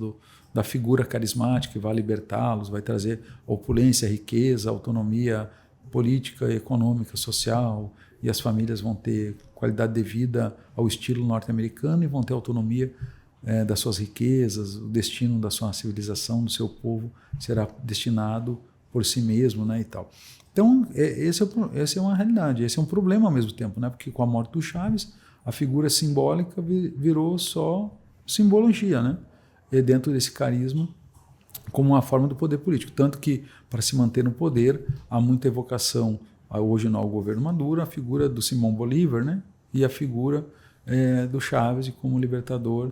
da figura carismática que vai libertá-los, vai trazer opulência, riqueza, autonomia política, econômica, social, e as famílias vão ter qualidade de vida ao estilo norte-americano e vão ter autonomia das suas riquezas, o destino da sua civilização, do seu povo será destinado por si mesmo, né, e tal. Então, essa é uma realidade, esse é um problema ao mesmo tempo, né, porque com a morte do Chávez, a figura simbólica virou só simbologia, né? E dentro desse carisma, como uma forma do poder político. Tanto que, para se manter no poder, há muita evocação, hoje no governo Maduro, a figura do Simão Bolívar, né? E a figura do Chávez como libertador,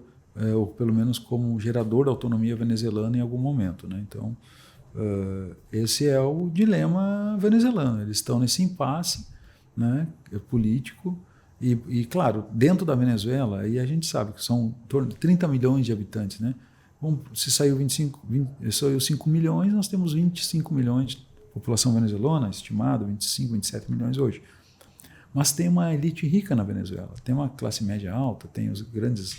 ou pelo menos como gerador da autonomia venezuelana em algum momento, né? Então, esse é o dilema venezuelano. Eles estão nesse impasse, né, político. E, claro, dentro da Venezuela, aí a gente sabe que são em torno de 30 milhões de habitantes, né? Bom, se saiu 5 milhões, nós temos 25 milhões de população venezuelana, estimado 25, 27 milhões hoje. Mas tem uma elite rica na Venezuela, tem uma classe média alta, tem os grandes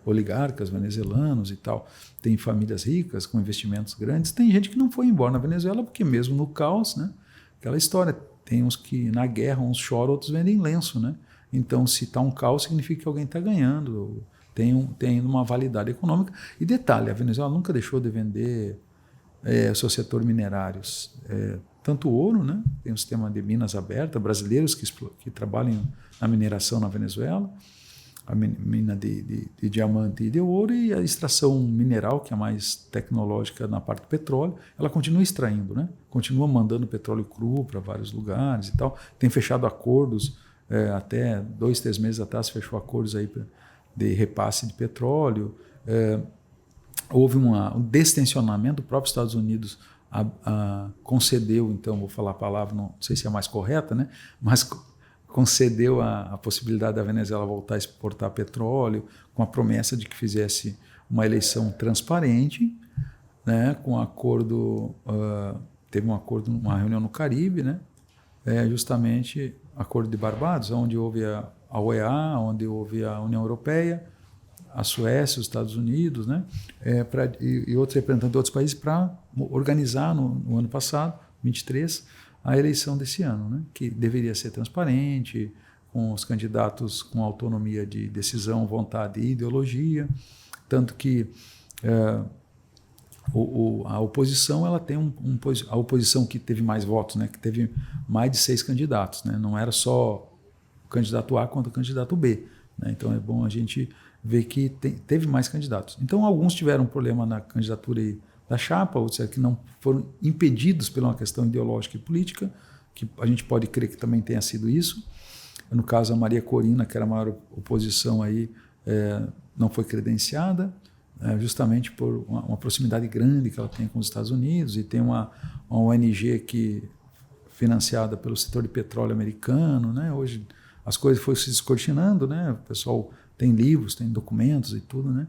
oligarcas venezuelanos e tal, tem famílias ricas com investimentos grandes, tem gente que não foi embora na Venezuela porque mesmo no caos, né? Aquela história, tem uns que na guerra uns choram, outros vendem lenço, né? Então, se está um caos, significa que alguém está ganhando, tem uma validade econômica. E detalhe, a Venezuela nunca deixou de vender o seu setor minerários. Tanto ouro, né? Tem um sistema de minas abertas, brasileiros que trabalham na mineração na Venezuela, a mina de diamante e de ouro, e a extração mineral, que é mais tecnológica na parte do petróleo, ela continua extraindo, né? Continua mandando petróleo cru para vários lugares e tal. Tem fechado acordos, até 2, 3 meses atrás fechou acordos aí de repasse de petróleo. Houve um destensionamento, o próprio Estados Unidos concedeu, então, vou falar a palavra, não sei se é a mais correta, né? Mas concedeu a possibilidade da Venezuela voltar a exportar petróleo, com a promessa de que fizesse uma eleição transparente, né, com acordo, teve um acordo, uma reunião no Caribe, né, justamente acordo de Barbados, onde houve a OEA, onde houve a União Europeia, a Suécia, os Estados Unidos, né, e outros representantes de outros países para organizar no ano passado, 23, a eleição desse ano, né? Que deveria ser transparente, com os candidatos com autonomia de decisão, vontade e ideologia, tanto que a oposição ela tem a oposição que teve mais votos, né? Que teve mais de 6 candidatos, né? Não era só o candidato A contra o candidato B, né? Então é bom a gente ver que teve mais candidatos. Então alguns tiveram problema na candidatura da chapa, outros que não foram impedidos por uma questão ideológica e política, que a gente pode crer que também tenha sido isso. No caso, a Maria Corina, que era a maior oposição aí, não foi credenciada, justamente por uma proximidade grande que ela tem com os Estados Unidos, e tem uma ONG financiada pelo setor de petróleo americano, né? Hoje as coisas foram se descortinando, né? O pessoal tem livros, tem documentos e tudo, né?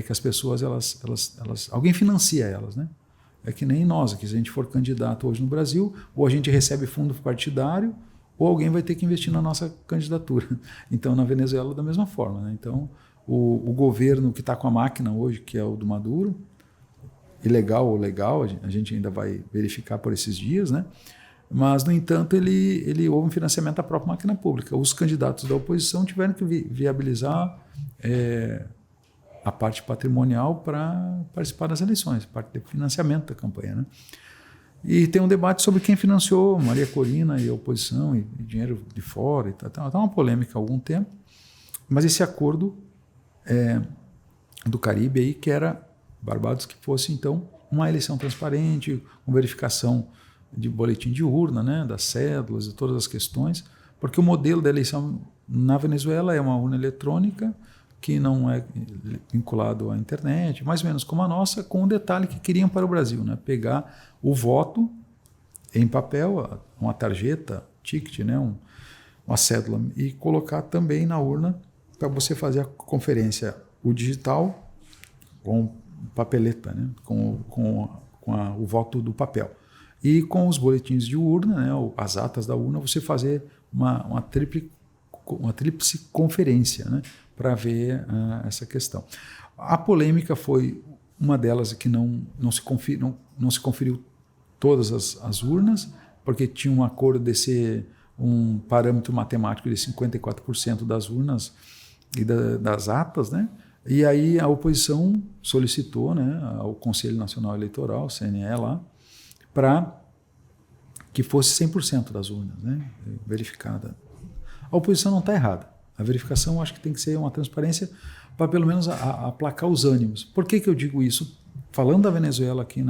Que as pessoas, alguém financia elas, né? É que nem nós aqui, se a gente for candidato hoje no Brasil, ou a gente recebe fundo partidário, ou alguém vai ter que investir na nossa candidatura. Então, na Venezuela, da mesma forma, né? Então, o governo que está com a máquina hoje, que é o do Maduro, ilegal ou legal, a gente ainda vai verificar por esses dias, né? Mas, no entanto, ele houve um financiamento da própria máquina pública. Os candidatos da oposição tiveram que viabilizar a parte patrimonial para participar das eleições, parte de financiamento da campanha, né? E tem um debate sobre quem financiou Maria Corina e a oposição, e dinheiro de fora, e tal. Está uma polêmica há algum tempo, mas esse acordo do Caribe aí, que era Barbados, que fosse então uma eleição transparente, com verificação de boletim de urna, né, das cédulas e todas as questões, porque o modelo da eleição na Venezuela é uma urna eletrônica que não é vinculado à internet, mais ou menos como a nossa, com um detalhe que queriam para o Brasil, né, pegar o voto em papel, uma tarjeta, ticket, né, uma cédula, e colocar também na urna para você fazer a conferência, o digital com papeleta, né, com o voto do papel. E com os boletins de urna, né, as atas da urna, você fazer uma tríplice conferência, né, para ver essa questão. A polêmica foi uma delas que não se conferiu todas as urnas, porque tinha um acordo de ser um parâmetro matemático de 54% das urnas e das atas, né? E aí a oposição solicitou, né, ao Conselho Nacional Eleitoral, CNE lá, para que fosse 100% das urnas, né, verificada. A oposição não está errada. A verificação acho que tem que ser uma transparência para pelo menos aplacar os ânimos. Por que eu digo isso? Falando da Venezuela aqui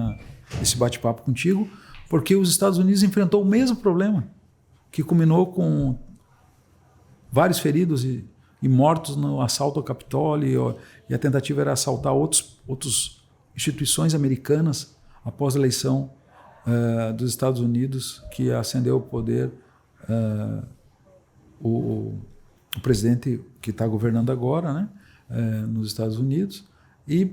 nesse bate-papo contigo, porque os Estados Unidos enfrentou o mesmo problema, que culminou com vários feridos e mortos no assalto ao Capitólio, e a tentativa era assaltar outras instituições americanas após a eleição dos Estados Unidos, que ascendeu ao poder o presidente que está governando agora, né, nos Estados Unidos, e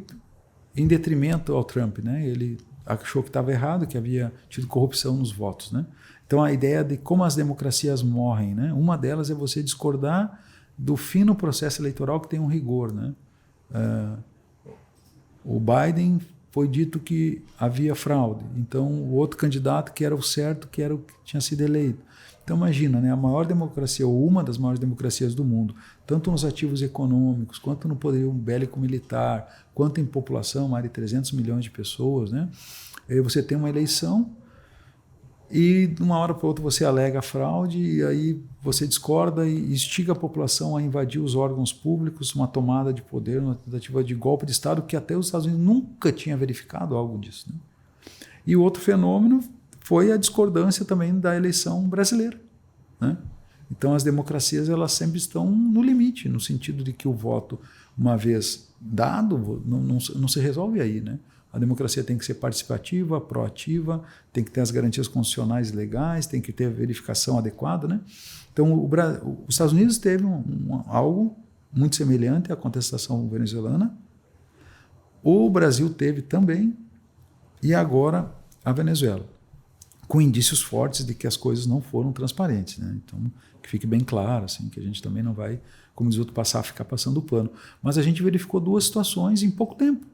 em detrimento ao Trump, né, ele achou que estava errado, que havia tido corrupção nos votos, né. Então a ideia de como as democracias morrem, né, uma delas é você discordar do fino processo eleitoral que tem um rigor, né. O Biden foi dito que havia fraude, então o outro candidato que era o certo, que era o que tinha sido eleito. Então imagina, né, a maior democracia, ou uma das maiores democracias do mundo, tanto nos ativos econômicos, quanto no poderio bélico-militar, quanto em população, mais de 300 milhões de pessoas, né? Aí você tem uma eleição e de uma hora para outra você alega fraude, e aí você discorda e instiga a população a invadir os órgãos públicos, uma tomada de poder, uma tentativa de golpe de Estado, que até os Estados Unidos nunca tinha verificado algo disso, né? E o outro fenômeno foi a discordância também da eleição brasileira, né? Então as democracias elas sempre estão no limite, no sentido de que o voto, uma vez dado, não se resolve aí, né? A democracia tem que ser participativa, proativa, tem que ter as garantias constitucionais legais, tem que ter a verificação adequada, né? Então os Estados Unidos teve algo muito semelhante à contestação venezuelana, o Brasil teve também, e agora a Venezuela, com indícios fortes de que as coisas não foram transparentes, né? Então, que fique bem claro, assim, que a gente também não vai, como diz o outro, ficar passando o pano. Mas a gente verificou duas situações em pouco tempo.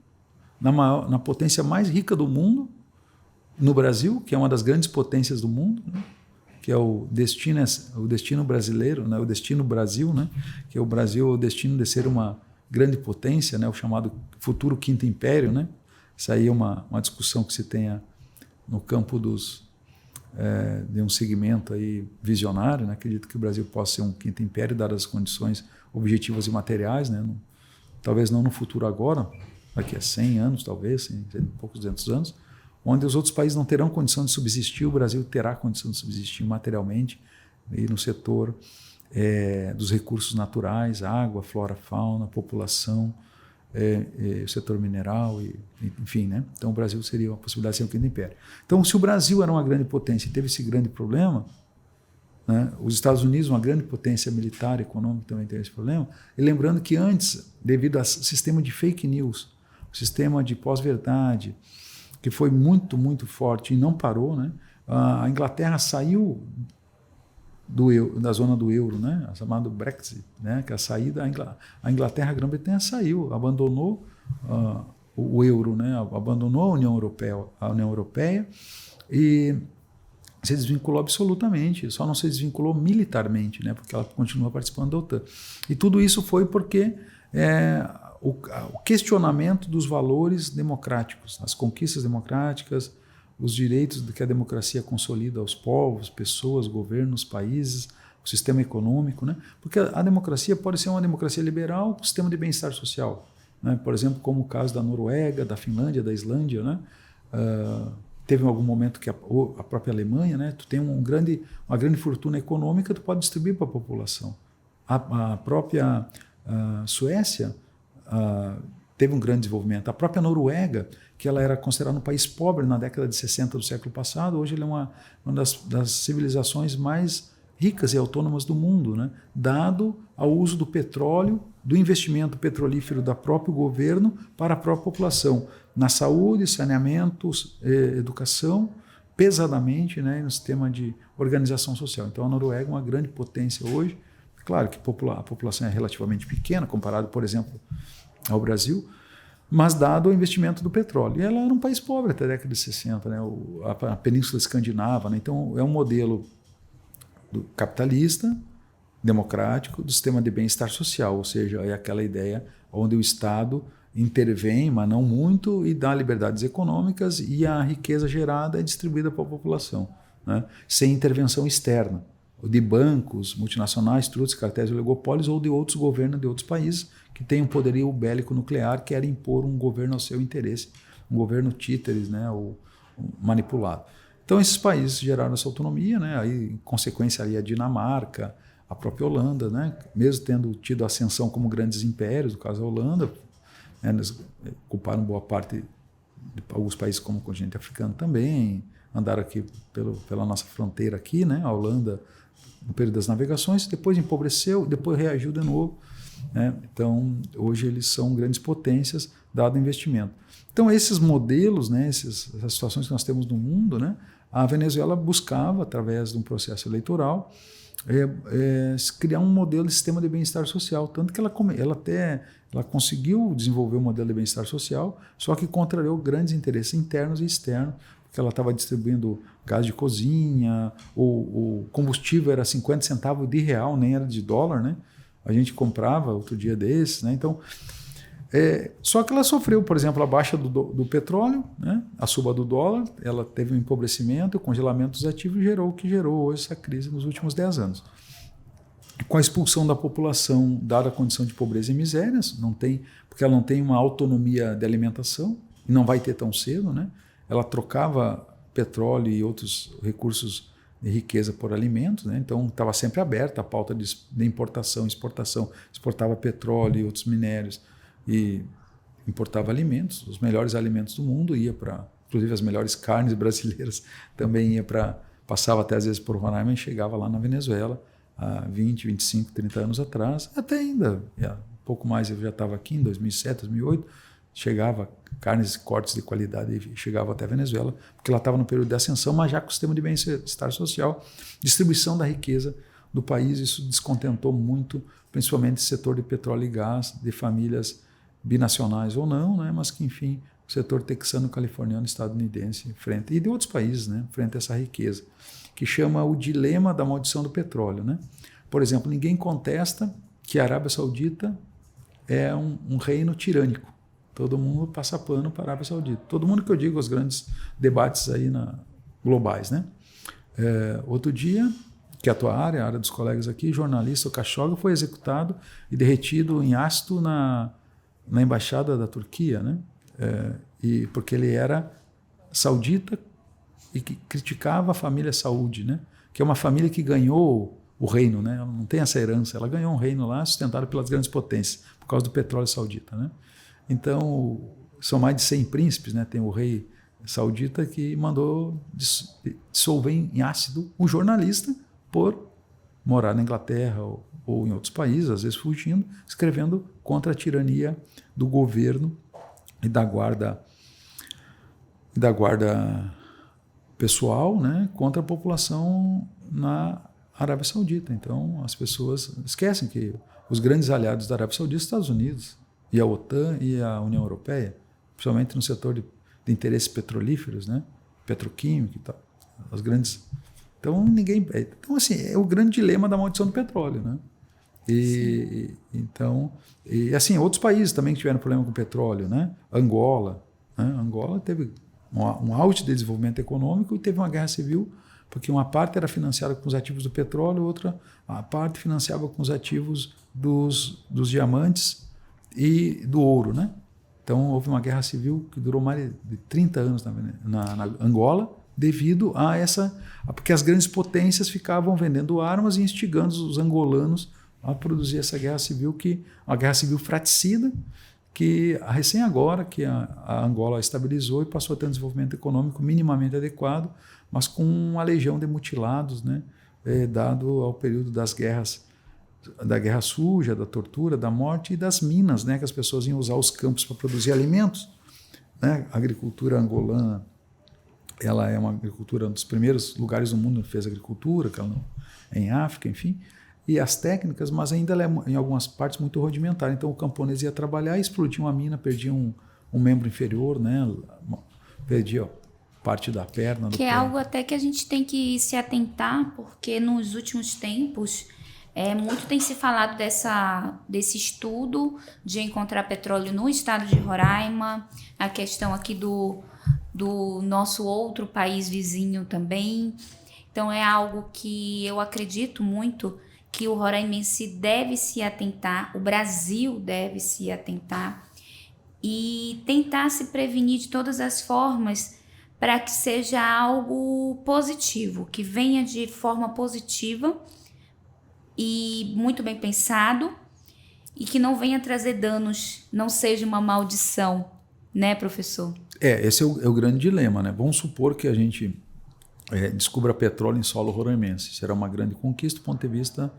Na potência mais rica do mundo, no Brasil, que é uma das grandes potências do mundo, né? Que é o destino brasileiro, né? O destino Brasil, né? Que é o Brasil, o destino de ser uma grande potência, né? O chamado futuro quinto império, né? Isso aí é uma discussão que se tenha no campo de um segmento aí visionário, né? Acredito que o Brasil possa ser um quinto império, dadas as condições objetivas e materiais, né? Talvez não no futuro agora, daqui a 100 anos, talvez, em poucos 200 anos, onde os outros países não terão condição de subsistir, o Brasil terá condição de subsistir materialmente e no setor dos recursos naturais, água, flora, fauna, população, o setor mineral, enfim, né? Então o Brasil seria uma possibilidade de ser um quinto império. Então, se o Brasil era uma grande potência e teve esse grande problema, né? Os Estados Unidos, uma grande potência militar e econômica, também teve esse problema, e lembrando que antes, devido ao sistema de fake news, o sistema de pós-verdade, que foi muito, muito forte e não parou, né? A Inglaterra saiu da zona do euro, né? A chamada Brexit, né? Que é a saída, a Inglaterra, a Grã-Bretanha saiu, abandonou o euro, né? Abandonou a União Europeia e se desvinculou absolutamente, só não se desvinculou militarmente, né? Porque ela continua participando da OTAN. E tudo isso foi porque o questionamento dos valores democráticos, as conquistas democráticas, os direitos que a democracia consolida aos povos, pessoas, governos, países, o sistema econômico, né? Porque a democracia pode ser uma democracia liberal com sistema de bem-estar social, né? Por exemplo, como o caso da Noruega, da Finlândia, da Islândia, né? Teve algum momento que a própria Alemanha, né? Tu tem uma grande fortuna econômica, tu pode distribuir para a população. A própria Suécia teve um grande desenvolvimento. A própria Noruega, que ela era considerada um país pobre na década de 60 do século passado, hoje ele é uma das civilizações mais ricas e autônomas do mundo, né? Dado ao uso do petróleo, do investimento petrolífero da próprio governo para a própria população, na saúde, saneamento, educação, pesadamente, né? No sistema de organização social. Então a Noruega é uma grande potência hoje. Claro que a população é relativamente pequena, comparado, por exemplo, ao Brasil, mas dado o investimento do petróleo. E ela era um país pobre até a década de 60, né? A Península Escandinava, né? Então é um modelo capitalista, democrático, do sistema de bem-estar social, ou seja, é aquela ideia onde o Estado intervém, mas não muito, e dá liberdades econômicas e a riqueza gerada é distribuída para a população, né? Sem intervenção externa, de bancos, multinacionais, trusts, cartéis e oligopólios, ou de outros governos de outros países que têm um poderio bélico nuclear, que quer impor um governo ao seu interesse, um governo títeres, né, ou manipulado. Então esses países geraram essa autonomia, né, aí, em consequência ali a Dinamarca, a própria Holanda, né, mesmo tendo tido ascensão como grandes impérios, no caso da Holanda, né, eles ocuparam boa parte de alguns países como o continente africano também, andaram aqui pela nossa fronteira aqui, né, a Holanda, no período das navegações, depois empobreceu, depois reagiu de novo, né? Então, hoje eles são grandes potências, dado o investimento. Então, esses modelos, né, essas situações que nós temos no mundo, né, a Venezuela buscava, através de um processo eleitoral, criar um modelo de sistema de bem-estar social, tanto que ela conseguiu desenvolver um modelo de bem-estar social, só que contrariou grandes interesses internos e externos, porque ela estava distribuindo gás de cozinha, o combustível era 50 centavos de real, nem era de dólar, né? A gente comprava outro dia desses, né? Então, só que ela sofreu, por exemplo, a baixa do petróleo, né? A suba do dólar, ela teve um empobrecimento, o congelamento dos ativos gerou o que gerou hoje essa crise nos últimos 10 anos. Com a expulsão da população, dada a condição de pobreza e miséria, porque ela não tem uma autonomia de alimentação, e não vai ter tão cedo, né? Ela trocava petróleo e outros recursos de riqueza por alimentos, né? Então estava sempre aberta a pauta de importação e exportação. Exportava petróleo e outros minérios e importava alimentos, os melhores alimentos do mundo, inclusive as melhores carnes brasileiras também passava até às vezes por Roraima e chegava lá na Venezuela há 20, 25, 30 anos atrás, até ainda, um pouco mais, eu já estava aqui em 2007, 2008, chegava carnes e cortes de qualidade e chegava até a Venezuela, porque ela estava no período de ascensão, mas já com o sistema de bem-estar social, distribuição da riqueza do país. Isso descontentou muito, principalmente o setor de petróleo e gás, de famílias binacionais ou não, né, mas que, enfim, o setor texano, californiano, estadunidense, e de outros países, né, frente a essa riqueza, que chama o dilema da maldição do petróleo, né? Por exemplo, ninguém contesta que a Arábia Saudita é um reino tirânico. Todo mundo passa pano para a Arábia Saudita. Todo mundo que eu digo, os grandes debates aí globais, né? Outro dia, que é a tua área, a área dos colegas aqui, jornalista, o Khashoggi foi executado e derretido em ácido na embaixada da Turquia, né? Porque ele era saudita e que criticava a família Saúde, né? Que é uma família que ganhou o reino, né? Ela não tem essa herança, ela ganhou um reino lá sustentado pelas grandes potências, por causa do petróleo saudita, né? Então, são mais de 100 príncipes, né? Tem o rei saudita que mandou dissolver em ácido um jornalista por morar na Inglaterra ou em outros países, às vezes fugindo, escrevendo contra a tirania do governo e da guarda pessoal, né, contra a população na Arábia Saudita. Então, as pessoas esquecem que os grandes aliados da Arábia Saudita são os Estados Unidos e a OTAN e a União Europeia, principalmente no setor de interesses petrolíferos, né, petroquímico e tal. As grandes. Então, Então, assim, é o grande dilema da maldição do petróleo, né? Assim, outros países também que tiveram problema com o petróleo, né? Angola, né? Angola teve um auge de desenvolvimento econômico e teve uma guerra civil, porque uma parte era financiada com os ativos do petróleo, outra a parte financiava com os ativos dos diamantes e do ouro, né? Então, houve uma guerra civil que durou mais de 30 anos na Angola, devido porque as grandes potências ficavam vendendo armas e instigando os angolanos a produzir essa guerra civil, uma guerra civil fratricida, que recém agora que a Angola estabilizou e passou a ter um desenvolvimento econômico minimamente adequado, mas com uma legião de mutilados, né, dado ao período das guerras, da guerra suja, da tortura, da morte e das minas, né, que as pessoas iam usar os campos para produzir alimentos, né? A agricultura angolana, ela é uma agricultura, um dos primeiros lugares do mundo que fez agricultura, em África, enfim, e as técnicas, mas ainda ela é, em algumas partes, muito rudimentar. Então, o camponês ia trabalhar, explodia uma mina, perdia um membro inferior, né? Perdia parte da perna. Que é algo até que a gente tem que se atentar, porque nos últimos tempos, muito tem se falado desse estudo de encontrar petróleo no estado de Roraima, a questão aqui do nosso outro país vizinho também. Então, é algo que eu acredito muito que o roraimense deve se atentar, o Brasil deve se atentar e tentar se prevenir de todas as formas para que seja algo positivo, que venha de forma positiva e muito bem pensado e que não venha trazer danos, não seja uma maldição, né, professor? Esse é o grande dilema, né? Vamos supor que a gente descubra petróleo em solo roraimense. Será uma grande conquista do ponto de vista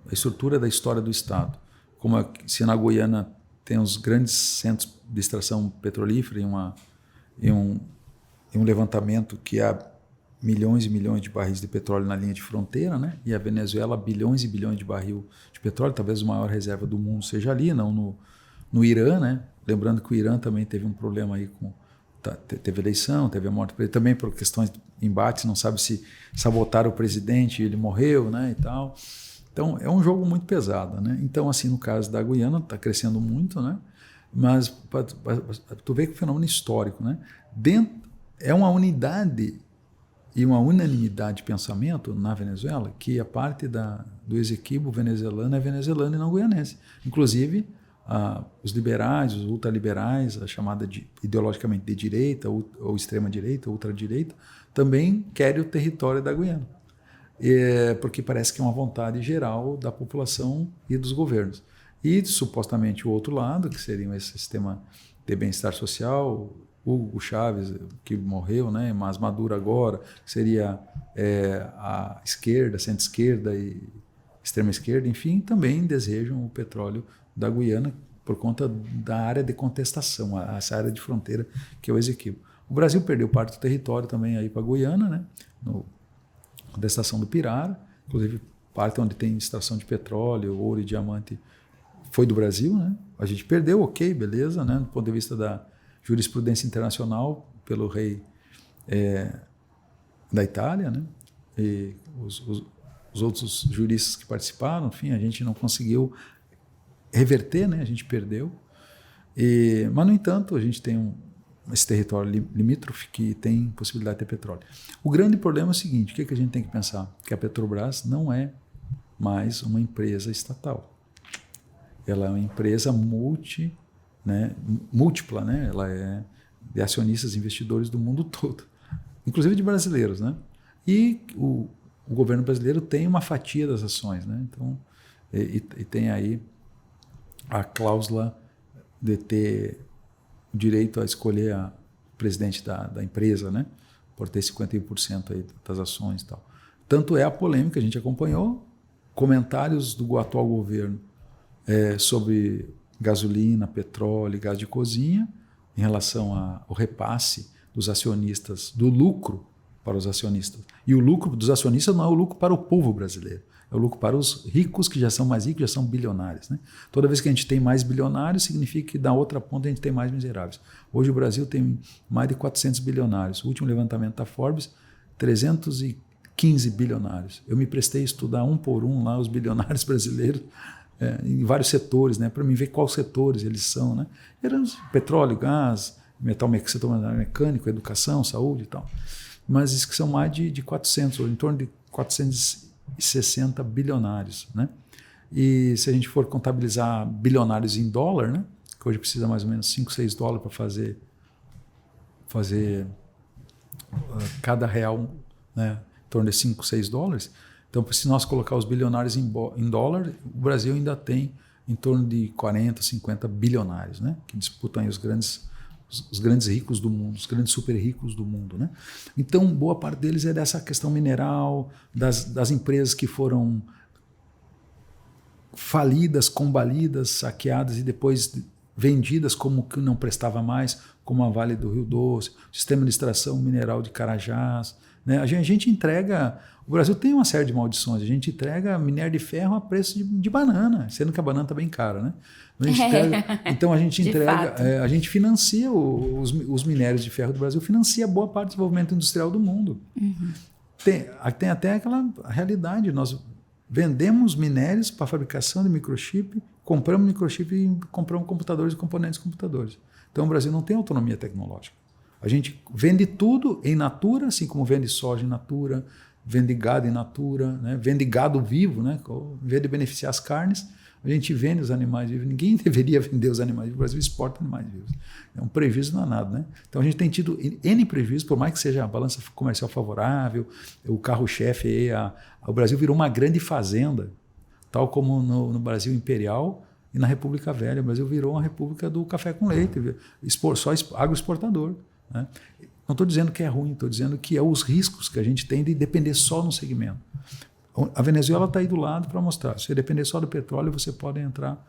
da estrutura da história do Estado. Como se na Guiana tem os grandes centros de extração petrolífera e um levantamento que há milhões e milhões de barris de petróleo na linha de fronteira, né? E a Venezuela, bilhões e bilhões de barril de petróleo, talvez a maior reserva do mundo seja ali, não no Irã, né? Lembrando que o Irã também teve um problema aí teve eleição, teve a morte dele, também por questões de embates, não sabe se sabotaram o presidente e ele morreu, né, e tal. Então, é um jogo muito pesado, né? Então, assim, no caso da Guiana, está crescendo muito, né? Mas tu vê que é um fenômeno histórico, né? É uma unidade e uma unanimidade de pensamento na Venezuela que a parte do exequibo venezuelano é venezuelano e não guianense. Inclusive, os liberais, os ultraliberais, a chamada ideologicamente de direita ou extrema-direita, ultradireita, também querem o território da Guiana. Porque parece que é uma vontade geral da população e dos governos. E, supostamente, o outro lado, que seria esse sistema de bem-estar social, Hugo Chávez, que morreu, né, mas Maduro agora, que seria a esquerda, centro-esquerda e extrema-esquerda, enfim, também desejam o petróleo da Guiana por conta da área de contestação, essa área de fronteira que é o exequibo. O Brasil perdeu parte do território também aí para a Guiana, né, da estação do Pirara, inclusive parte onde tem extração de petróleo, ouro e diamante foi do Brasil, né? A gente perdeu, ok, beleza, né, do ponto de vista jurisprudência internacional pelo rei da Itália, né? E os outros juristas que participaram, enfim, a gente não conseguiu reverter, né? A gente perdeu. Mas, no entanto, a gente tem esse território limítrofe que tem possibilidade de ter petróleo. O grande problema é o seguinte, o que a gente tem que pensar? Que a Petrobras não é mais uma empresa estatal. Ela é uma empresa múltipla, né? Ela é de acionistas e investidores do mundo todo, inclusive de brasileiros, né? E o governo brasileiro tem uma fatia das ações, né? Então, e tem aí a cláusula de ter o direito a escolher o presidente da empresa, né? Por ter 51% aí das ações e tal. Tanto é a polêmica, a gente acompanhou, comentários do atual governo sobre gasolina, petróleo e gás de cozinha em relação ao repasse dos acionistas, do lucro para os acionistas. E o lucro dos acionistas não é o lucro para o povo brasileiro, é o lucro para os ricos, que já são mais ricos, já são bilionários, né? Toda vez que a gente tem mais bilionários, significa que da outra ponta a gente tem mais miseráveis. Hoje o Brasil tem mais de 400 bilionários. O último levantamento da Forbes, 315 bilionários. Eu me prestei a estudar um por um lá os bilionários brasileiros, em vários setores, né, para mim ver quais setores eles são, né? Eram petróleo, gás, setor mecânico, educação, saúde e tal. Mas isso que são mais de 400, ou em torno de 460 bilionários, né? E se a gente for contabilizar bilionários em dólar, né, que hoje precisa mais ou menos 5, 6 dólares para fazer cada real, né, em torno de 5, 6 dólares. Então, se nós colocar os bilionários em dólar, o Brasil ainda tem em torno de 40, 50 bilionários, né, que disputam aí os grandes ricos do mundo, os grandes super ricos do mundo, né? Então, boa parte deles é dessa questão mineral, das empresas que foram falidas, combalidas, saqueadas e depois vendidas como que não prestava mais, como a Vale do Rio Doce, sistema de extração mineral de Carajás, né? A gente entrega... O Brasil tem uma série de maldições. A gente entrega minério de ferro a preço de banana, sendo que a banana está bem cara, né? Então a gente entrega, a gente financia os minérios de ferro do Brasil, financia boa parte do desenvolvimento industrial do mundo. Uhum. Tem até aquela realidade, nós vendemos minérios para fabricação de microchip, compramos microchip e compramos computadores e componentes de computadores. Então o Brasil não tem autonomia tecnológica. A gente vende tudo em natura, assim como vende soja em natura, vende gado in natura, né? Vende gado vivo, né? Em vez de beneficiar as carnes, a gente vende os animais vivos. Ninguém deveria vender os animais vivos. O Brasil exporta animais vivos. É um prejuízo danado, né? Então a gente tem tido N prejuízos, por mais que seja a balança comercial favorável, o carro-chefe aí, o Brasil virou uma grande fazenda, tal como no Brasil imperial e na República Velha. O Brasil virou uma república do café com leite, só agroexportador, né? Não estou dizendo que é ruim, estou dizendo que é os riscos que a gente tem de depender só no segmento. A Venezuela está aí do lado para mostrar. Se você depender só do petróleo, você pode entrar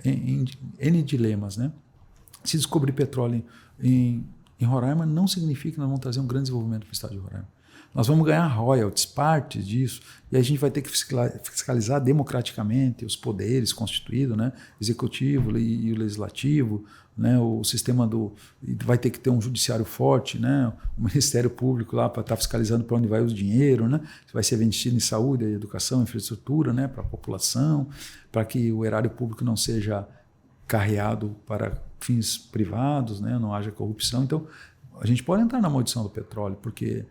em N dilemas, né? Se descobrir petróleo em Roraima, não significa que nós vamos trazer um grande desenvolvimento para o estado de Roraima. Nós vamos ganhar royalties, partes disso, e a gente vai ter que fiscalizar democraticamente os poderes constituídos, né? Executivo e o legislativo, né? O sistema vai ter que ter um judiciário forte, né? O Ministério Público lá para estar fiscalizando para onde vai o dinheiro, né? Vai ser investido em saúde, educação, infraestrutura, né? Para a população, para que o erário público não seja carreado para fins privados, né? Não haja corrupção. Então, a gente pode entrar na maldição do petróleo, porque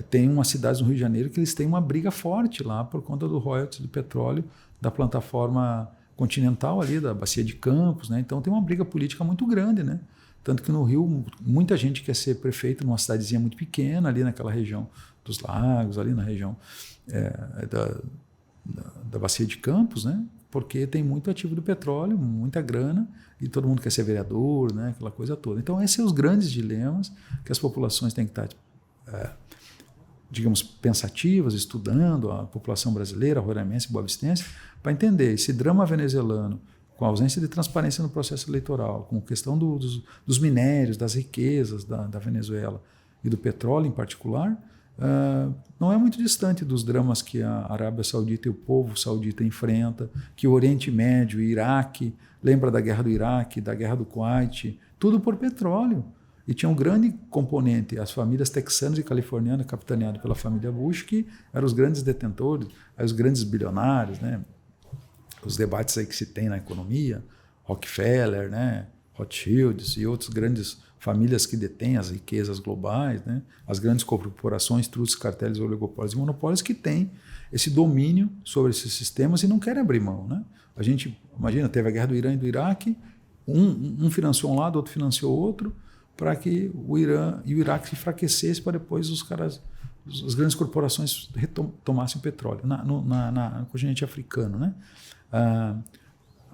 tem umas cidades no Rio de Janeiro que eles têm uma briga forte lá por conta do royalties do petróleo da plataforma continental ali, da Bacia de Campos, né? Então tem uma briga política muito grande, né? Tanto que no Rio muita gente quer ser prefeito numa cidadezinha muito pequena ali naquela região dos lagos, ali na região da Bacia de Campos, né? Porque tem muito ativo do petróleo, muita grana, e todo mundo quer ser vereador, né? Aquela coisa toda. Então esses são os grandes dilemas que as populações têm que estar digamos, pensativas, estudando a população brasileira, roraimense, boavistense, para entender esse drama venezuelano, com a ausência de transparência no processo eleitoral, com a questão dos minérios, das riquezas da Venezuela e do petróleo em particular, não é muito distante dos dramas que a Arábia Saudita e o povo saudita enfrenta, que o Oriente Médio, Iraque, lembra da guerra do Iraque, da guerra do Kuwait, tudo por petróleo. e tinha um grande componente, as famílias texanas e californianas, capitaneadas pela família Bush, que eram os grandes detentores, os grandes bilionários, né? Os debates aí que se tem na economia, Rockefeller, né? Rothschilds e outras grandes famílias que detêm as riquezas globais, né? As grandes corporações, trusts, cartéis, oligopólios e monopólios que têm esse domínio sobre esses sistemas e não querem abrir mão, né? A gente, imagina, teve a guerra do Irã e do Iraque, um financiou um lado, outro financiou outro, para que o Irã e o Iraque se enfraquecessem para depois as grandes corporações retomassem o petróleo no continente africano, né?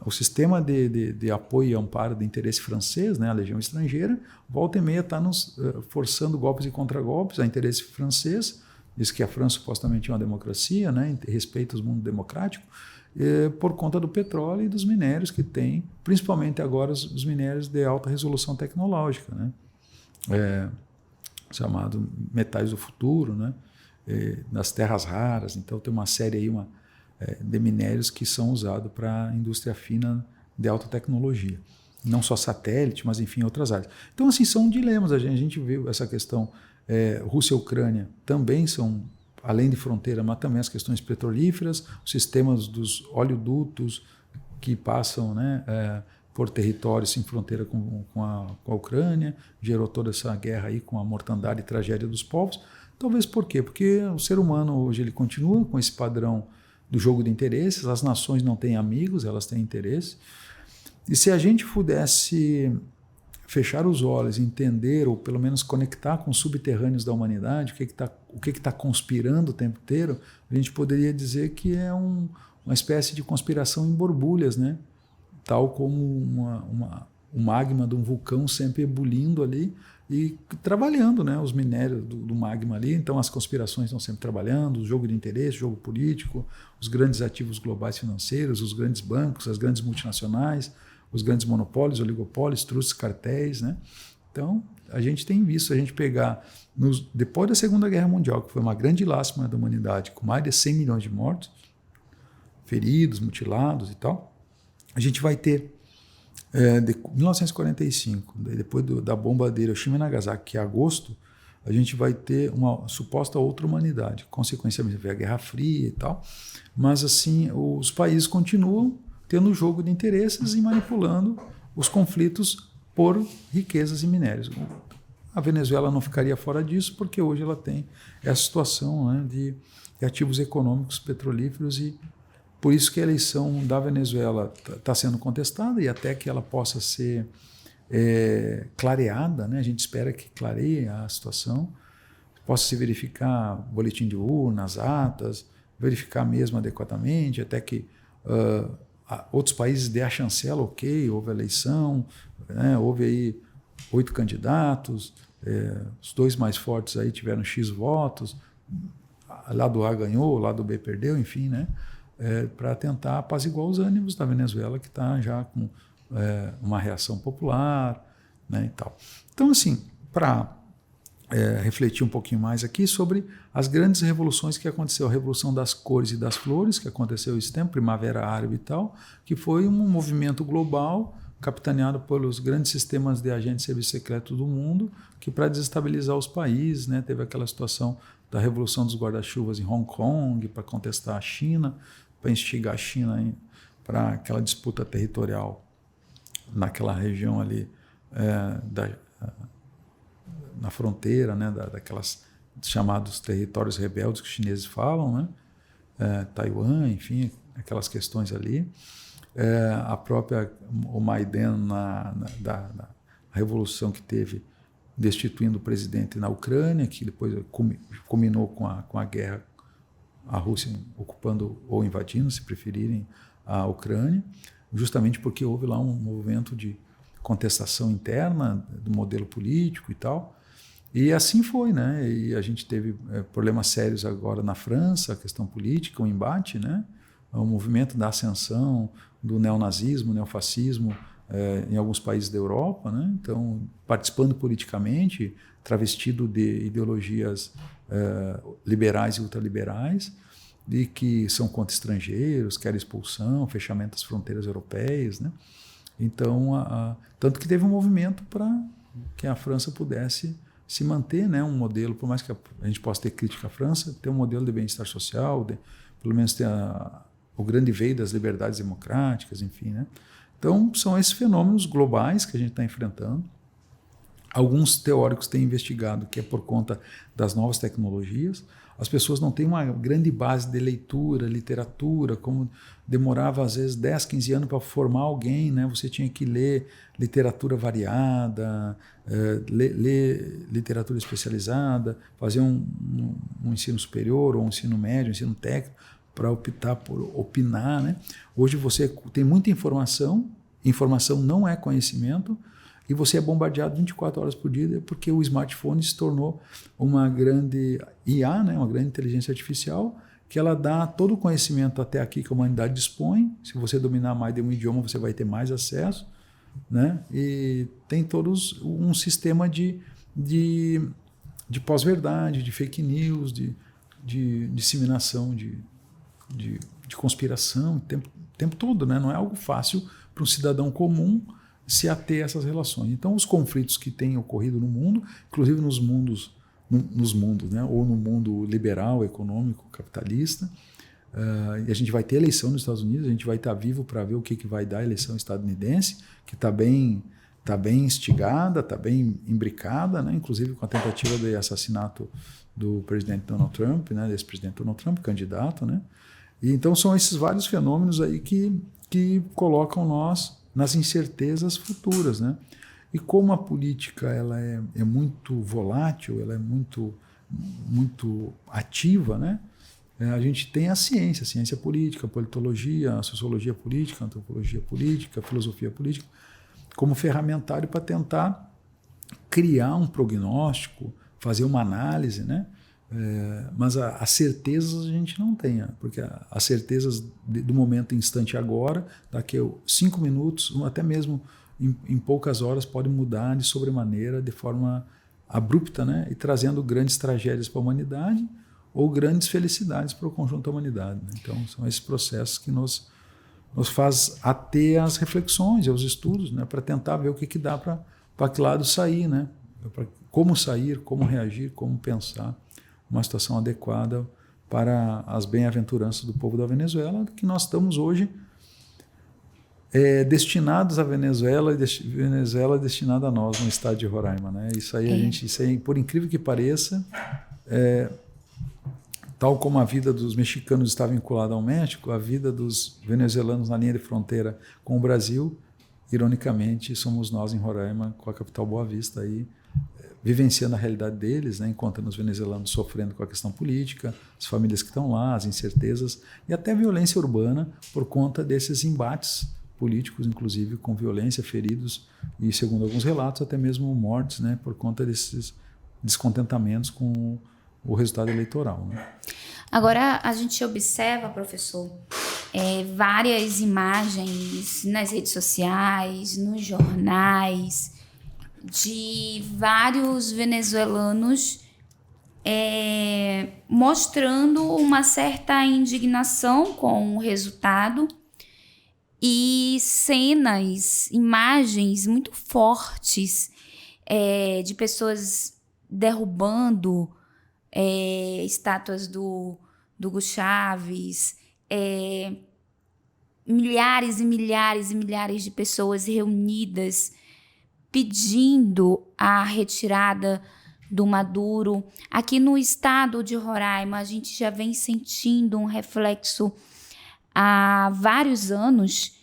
O sistema de apoio e amparo de interesse francês, né, a Legião Estrangeira, volta e meia está nos forçando golpes e contragolpes a interesse francês, diz que a França supostamente é uma democracia, né, respeita o mundo democrático, por conta do petróleo e dos minérios que tem, principalmente agora os minérios de alta resolução tecnológica, né, chamado metais do futuro, né, nas terras raras. Então tem uma série aí, de minérios que são usados para a indústria fina de alta tecnologia. Não só satélite, mas enfim, outras áreas. Então, assim, são dilemas. A gente viu essa questão, Rússia e Ucrânia também são, além de fronteira, mas também as questões petrolíferas, os sistemas dos oleodutos que passam, né, por territórios sem fronteira com a Ucrânia, gerou toda essa guerra aí com a mortandade e tragédia dos povos. Talvez por quê? Porque o ser humano hoje ele continua com esse padrão do jogo de interesses, as nações não têm amigos, elas têm interesse. E se a gente pudesse fechar os olhos, entender, ou pelo menos conectar com os subterrâneos da humanidade, o que está conspirando o tempo inteiro, a gente poderia dizer que é uma espécie de conspiração em borbulhas, né? Tal como um magma de um vulcão sempre ebulindo ali, e trabalhando, né, os minérios do magma ali. Então as conspirações estão sempre trabalhando, o jogo de interesse, o jogo político, os grandes ativos globais financeiros, os grandes bancos, as grandes multinacionais, os grandes monopólios, oligopólios, trusts, cartéis, né? Então a gente tem visto, a gente pegar, depois da Segunda Guerra Mundial, que foi uma grande lástima da humanidade, com mais de 100 milhões de mortos, feridos, mutilados e tal, a gente vai ter de 1945, depois da bomba de Hiroshima e Nagasaki, que é agosto, a gente vai ter uma suposta outra humanidade. Consequentemente, vem a Guerra Fria e tal. Mas, assim, os países continuam tendo jogo de interesses e manipulando os conflitos por riquezas e minérios. A Venezuela não ficaria fora disso, porque hoje ela tem essa situação, né, de ativos econômicos petrolíferos, e por isso que a eleição da Venezuela está sendo contestada, e até que ela possa ser clareada, né? A gente espera que clareie a situação, possa se verificar boletim de urnas, atas, verificar mesmo adequadamente, até que outros países dê a chancela, ok, houve a eleição, né? Houve aí 8 candidatos, os 2 mais fortes aí tiveram X votos, lado A ganhou, lado B perdeu, enfim, né? Para tentar apaziguar os ânimos da Venezuela, que está já com uma reação popular, né, e tal. Então, assim, para refletir um pouquinho mais aqui sobre as grandes revoluções que aconteceu, a Revolução das Cores e das Flores, que aconteceu esse tempo, Primavera Árabe e tal, que foi um movimento global capitaneado pelos grandes sistemas de agentes de serviço secreto do mundo, que para desestabilizar os países, né, teve aquela situação da Revolução dos Guarda-Chuvas em Hong Kong, para contestar a China, para instigar a China para aquela disputa territorial naquela região ali, na fronteira, né, daquelas chamados territórios rebeldes que os chineses falam, né, Taiwan, enfim, aquelas questões ali. O Maidan, da revolução que teve destituindo o presidente na Ucrânia, que depois culminou com a guerra, a Rússia ocupando ou invadindo, se preferirem, a Ucrânia, justamente porque houve lá um movimento de contestação interna do modelo político e tal. E assim foi, né? E a gente teve problemas sérios agora na França, a questão política, o embate, né? O movimento da ascensão do neonazismo, neofascismo em alguns países da Europa, né? Então, participando politicamente, travestido de ideologias liberais e ultraliberais, e que são contra estrangeiros, querem expulsão, fechamento das fronteiras europeias, né? Então, tanto que teve um movimento para que a França pudesse se manter, né, um modelo, por mais que a gente possa ter crítica à França, ter um modelo de bem-estar social, pelo menos ter o grande veio das liberdades democráticas, enfim, né? Então, são esses fenômenos globais que a gente está enfrentando. Alguns teóricos têm investigado que é por conta das novas tecnologias. As pessoas não têm uma grande base de leitura, literatura, como demorava às vezes 10, 15 anos para formar alguém, né? Você tinha que ler literatura variada, ler literatura especializada, fazer um ensino superior ou um ensino médio, um ensino técnico, para optar por opinar, né? Hoje você tem muita informação não é conhecimento, e você é bombardeado 24 horas por dia porque o smartphone se tornou uma grande IA, né, uma grande inteligência artificial, que ela dá todo o conhecimento até aqui que a humanidade dispõe. Se você dominar mais de um idioma, você vai ter mais acesso, né? E tem todos um sistema de pós-verdade, de fake news, de disseminação, de conspiração, o tempo todo, né? Não é algo fácil para um cidadão comum se ater a essas relações. Então, os conflitos que têm ocorrido no mundo, inclusive nos mundos, né? Ou no mundo liberal, econômico, capitalista, e a gente vai ter eleição nos Estados Unidos, a gente vai estar vivo para ver o que vai dar a eleição estadunidense, que está bem instigada, está bem imbricada, né? Inclusive com a tentativa de assassinato do presidente Donald Trump, né? Desse presidente Donald Trump, candidato, né? E então são esses vários fenômenos aí que colocam nós nas incertezas futuras, né? E como a política ela é muito volátil, ela é muito ativa, né? A gente tem a ciência política, a politologia, a sociologia política, a antropologia política, a filosofia política, como ferramentário para tentar criar um prognóstico, fazer uma análise, né? Mas as certezas a gente não tem, porque as certezas do momento instante agora, daqui a 5 minutos, até mesmo em poucas horas, pode mudar de sobremaneira, de forma abrupta, né? E trazendo grandes tragédias para a humanidade ou grandes felicidades para o conjunto da humanidade, né? Então, são esses processos que nos faz ater às reflexões, aos estudos, né? Para tentar ver o que dá para que lado sair, né? Como sair, como reagir, como pensar uma situação adequada para as bem-aventuranças do povo da Venezuela, que nós estamos hoje destinados à Venezuela e Venezuela destinada a nós no estado de Roraima, né? Isso aí, por incrível que pareça, tal como a vida dos mexicanos está vinculada ao México, a vida dos venezuelanos na linha de fronteira com o Brasil, ironicamente, somos nós em Roraima, com a capital Boa Vista, aí, vivenciando a realidade deles, né, enquanto os venezuelanos sofrendo com a questão política, as famílias que estão lá, as incertezas e até violência urbana por conta desses embates políticos, inclusive com violência, feridos e, segundo alguns relatos, até mesmo mortes, né, por conta desses descontentamentos com o resultado eleitoral, né? Agora, a gente observa, professor, várias imagens nas redes sociais, nos jornais, de vários venezuelanos mostrando uma certa indignação com o resultado e cenas, imagens muito fortes de pessoas derrubando estátuas do Hugo Chávez, milhares e milhares e milhares de pessoas reunidas pedindo a retirada do Maduro. Aqui no estado de Roraima, a gente já vem sentindo um reflexo há vários anos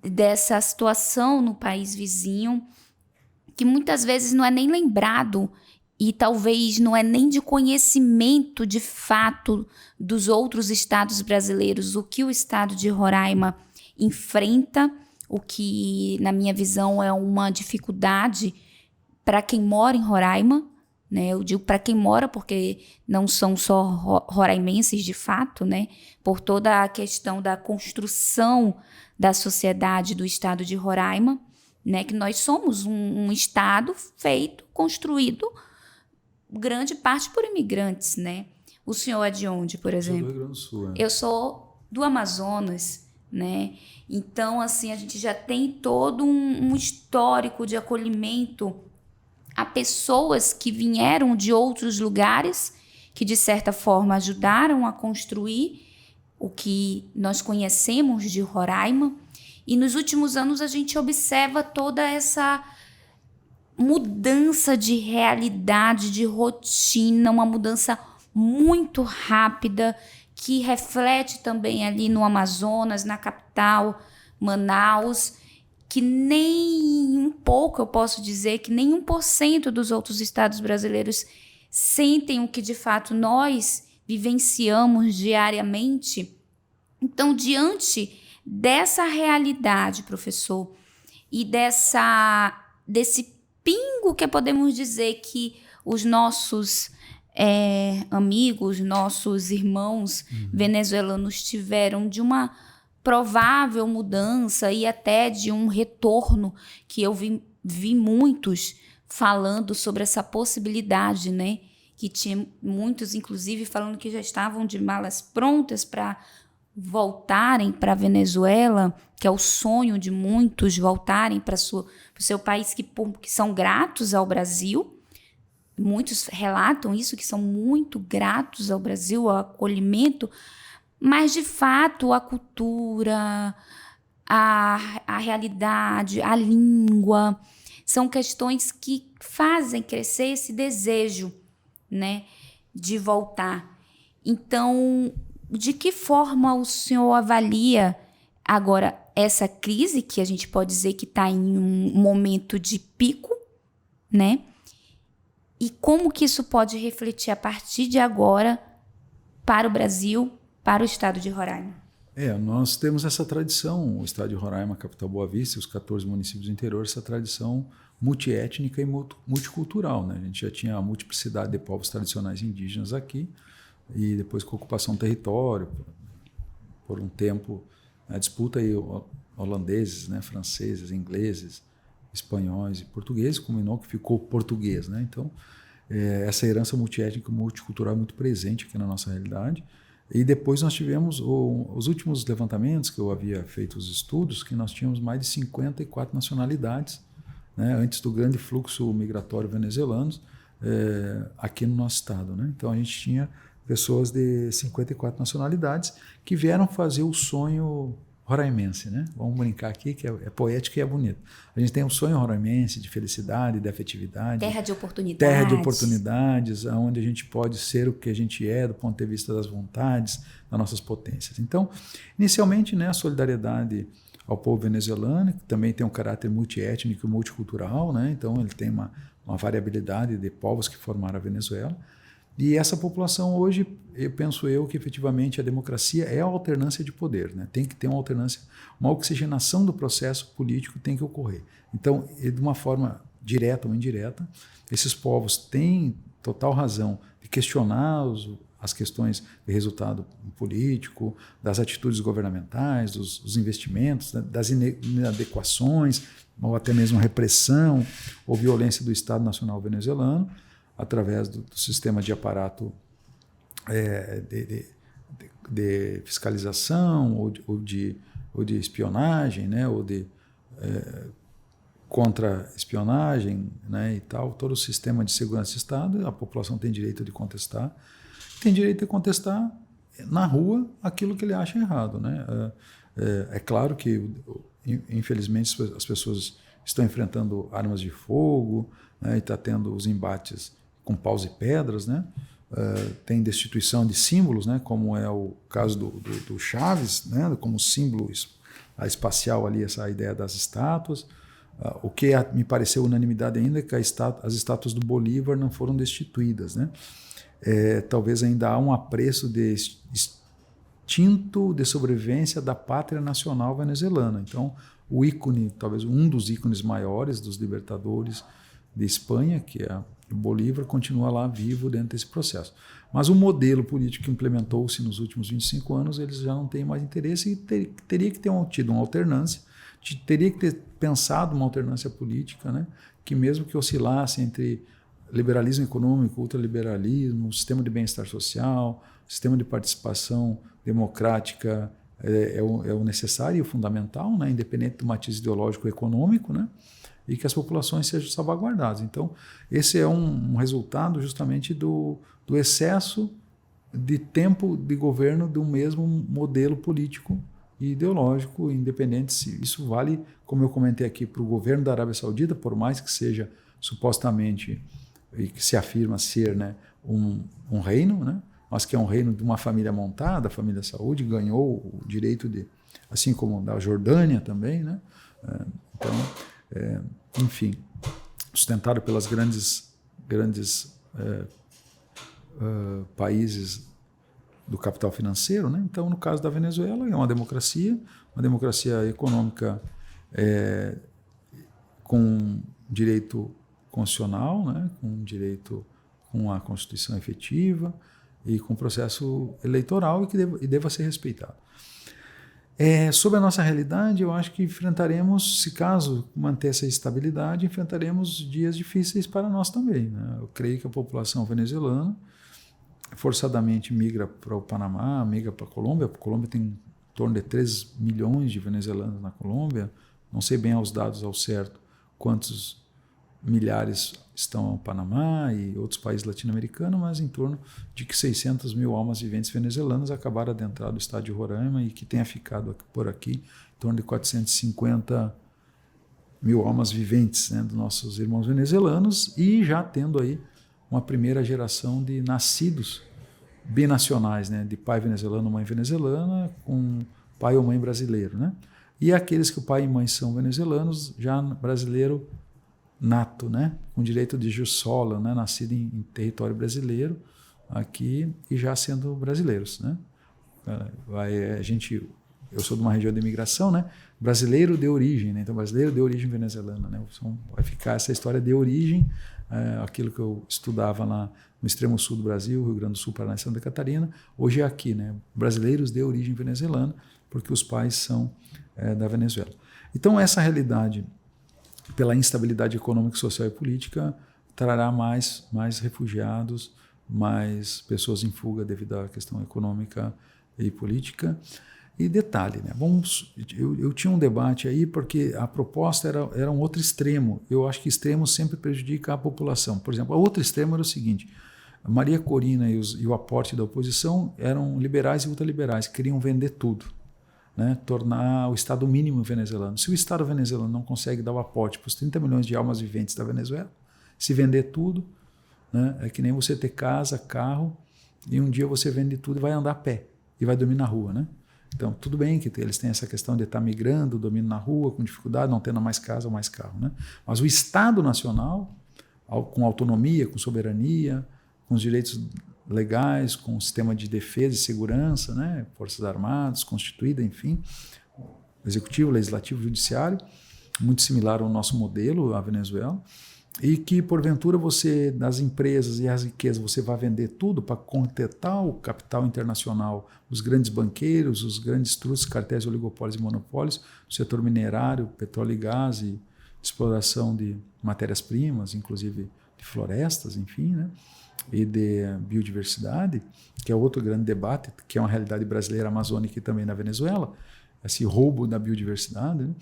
dessa situação no país vizinho, que muitas vezes não é nem lembrado e talvez não é nem de conhecimento de fato dos outros estados brasileiros, o que o estado de Roraima enfrenta, o que, na minha visão, é uma dificuldade para quem mora em Roraima, né? Eu digo para quem mora porque não são só roraimenses de fato, né? Por toda a questão da construção da sociedade do estado de Roraima, né? Que nós somos um estado construído, grande parte por imigrantes, né? O senhor é de onde, por exemplo? Eu sou do Rio Grande do Sul. Eu sou do Amazonas, né? Então, assim, a gente já tem todo um histórico de acolhimento a pessoas que vieram de outros lugares, que de certa forma ajudaram a construir o que nós conhecemos de Roraima. E nos últimos anos a gente observa toda essa mudança de realidade, de rotina, uma mudança muito rápida que reflete também ali no Amazonas, na capital, Manaus, que nem um pouco, eu posso dizer, que nem 1% dos outros estados brasileiros sentem o que de fato nós vivenciamos diariamente. Então, diante dessa realidade, professor, e desse pingo que podemos dizer que os nossos amigos, nossos irmãos venezuelanos tiveram de uma provável mudança e até de um retorno, que eu vi muitos falando sobre essa possibilidade, né? Que tinha muitos, inclusive, falando que já estavam de malas prontas para voltarem para a Venezuela, que é o sonho de muitos, voltarem para o seu país, que são gratos ao Brasil. Muitos relatam isso, que são muito gratos ao Brasil, ao acolhimento, mas, de fato, a cultura, a realidade, a língua, são questões que fazem crescer esse desejo, né, de voltar. Então, de que forma o senhor avalia agora essa crise, que a gente pode dizer que está em um momento de pico, né? E como que isso pode refletir a partir de agora para o Brasil, para o estado de Roraima? Nós temos essa tradição, o estado de Roraima, a capital Boa Vista, e os 14 municípios do interior, essa tradição multiétnica e multicultural, né? A gente já tinha a multiplicidade de povos tradicionais indígenas aqui, e depois com a ocupação do território, por um tempo, a disputa aí, holandeses, né, franceses, ingleses, espanhóis e portugueses, combinou que ficou português, né? Então, essa herança multiétnica e multicultural é muito presente aqui na nossa realidade. E depois nós tivemos os últimos levantamentos que eu havia feito os estudos, que nós tínhamos mais de 54 nacionalidades, né, antes do grande fluxo migratório venezuelano aqui no nosso estado, né? Então a gente tinha pessoas de 54 nacionalidades que vieram fazer o sonho roraimense, né? Vamos brincar aqui que é poético e é bonito. A gente tem um sonho roraimense de felicidade, de afetividade. Terra de oportunidades. Terra de oportunidades, onde a gente pode ser o que a gente é do ponto de vista das vontades, das nossas potências. Então, inicialmente, né, a solidariedade ao povo venezuelano, que também tem um caráter multiétnico e multicultural, né? Então ele tem uma variabilidade de povos que formaram a Venezuela. E essa população hoje, penso eu que efetivamente a democracia é a alternância de poder, né? Tem que ter uma alternância, uma oxigenação do processo político tem que ocorrer. Então, de uma forma direta ou indireta, esses povos têm total razão de questionar as questões de resultado político, das atitudes governamentais, dos investimentos, das inadequações, ou até mesmo repressão ou violência do Estado Nacional Venezuelano, através do sistema de aparato de fiscalização ou de espionagem, né, ou de contra-espionagem, né, e tal, todo o sistema de segurança do Estado, a população tem direito de contestar, na rua aquilo que ele acha errado, né? É claro que, infelizmente, as pessoas estão enfrentando armas de fogo, né, e está tendo os embates com paus e pedras, né? Tem destituição de símbolos, né, como é o caso do Chaves, né, como símbolo espacial ali, essa ideia das estátuas. O que me pareceu unanimidade ainda é que as estátuas do Bolívar não foram destituídas, né? Talvez ainda há um apreço de instinto de sobrevivência da pátria nacional venezuelana. Então, o ícone, talvez um dos ícones maiores dos libertadores de Espanha, que é o Bolívar, continua lá vivo dentro desse processo. Mas o modelo político que implementou-se nos últimos 25 anos, eles já não têm mais interesse e teria que ter tido uma alternância, teria que ter pensado uma alternância política, né, que mesmo que oscilasse entre liberalismo econômico, ultraliberalismo, sistema de bem-estar social, sistema de participação democrática é o necessário e o fundamental, né? Independente do matiz ideológico e econômico, né? E que as populações sejam salvaguardadas. Então, esse é um resultado justamente do excesso de tempo de governo de um mesmo modelo político e ideológico, independente. Isso vale, como eu comentei aqui, para o governo da Arábia Saudita, por mais que seja supostamente, e que se afirma ser, né, um reino, né, mas que é um reino de uma família montada, a família Saúde, ganhou o direito de, assim como da Jordânia também, né? Então, enfim, sustentado pelas grandes países do capital financeiro, né? Então, no caso da Venezuela, é uma democracia econômica com direito constitucional, né? Com a Constituição efetiva e com processo eleitoral e deva ser respeitado. Sobre a nossa realidade, eu acho que enfrentaremos, se caso manter essa estabilidade, enfrentaremos dias difíceis para nós também, né? Eu creio que a população venezuelana forçadamente migra para o Panamá, migra para a Colômbia. A Colômbia tem em torno de 3 milhões de venezuelanos na Colômbia. Não sei bem os dados ao certo quantos milhares estão no Panamá e outros países latino-americanos, mas em torno de que 600 mil almas viventes venezuelanas acabaram de entrar do estado de Roraima e que tenha ficado por aqui em torno de 450 mil almas viventes, né, dos nossos irmãos venezuelanos, e já tendo aí uma primeira geração de nascidos binacionais, né, de pai venezuelano, mãe venezuelana, com pai ou mãe brasileiro, né? E aqueles que o pai e mãe são venezuelanos, já brasileiro nato, né, com direito de jus soli, né, nascido em território brasileiro aqui e já sendo brasileiros, né? Eu sou de uma região de imigração, né? Brasileiro de origem, né? Então brasileiro de origem venezuelana, né? Vai ficar essa história de origem, aquilo que eu estudava lá no extremo sul do Brasil, Rio Grande do Sul, Paraná e Santa Catarina, hoje é aqui, né? Brasileiros de origem venezuelana, porque os pais são da Venezuela. Então essa realidade, pela instabilidade econômica, social e política, trará mais refugiados, mais pessoas em fuga devido à questão econômica e política. E detalhe, né? Eu tinha um debate aí porque a proposta era um outro extremo. Eu acho que extremo sempre prejudica a população. Por exemplo, o outro extremo era o seguinte: a Maria Corina e o aporte da oposição eram liberais e ultraliberais, queriam vender tudo, né? Tornar o Estado mínimo venezuelano. Se o Estado venezuelano não consegue dar o aporte para os 30 milhões de almas viventes da Venezuela, se vender tudo, né? É que nem você ter casa, carro, e um dia você vende tudo e vai andar a pé, e vai dormir na rua, né? Então, tudo bem que eles têm essa questão de estar migrando, dormindo na rua, com dificuldade, não tendo mais casa ou mais carro, né? Mas o Estado Nacional, com autonomia, com soberania, com os direitos legais, com o sistema de defesa e segurança, né? Forças Armadas, Constituída, enfim, Executivo, Legislativo, Judiciário, muito similar ao nosso modelo, a Venezuela, e que, porventura, você, das empresas e as riquezas, você vai vender tudo para contentar o capital internacional, os grandes banqueiros, os grandes trusts, cartéis, oligopólios e monopólios, o setor minerário, petróleo e gás e exploração de matérias-primas, inclusive de florestas, enfim, né? E de biodiversidade, que é outro grande debate, que é uma realidade brasileira, amazônica e também na Venezuela, esse roubo da biodiversidade, né?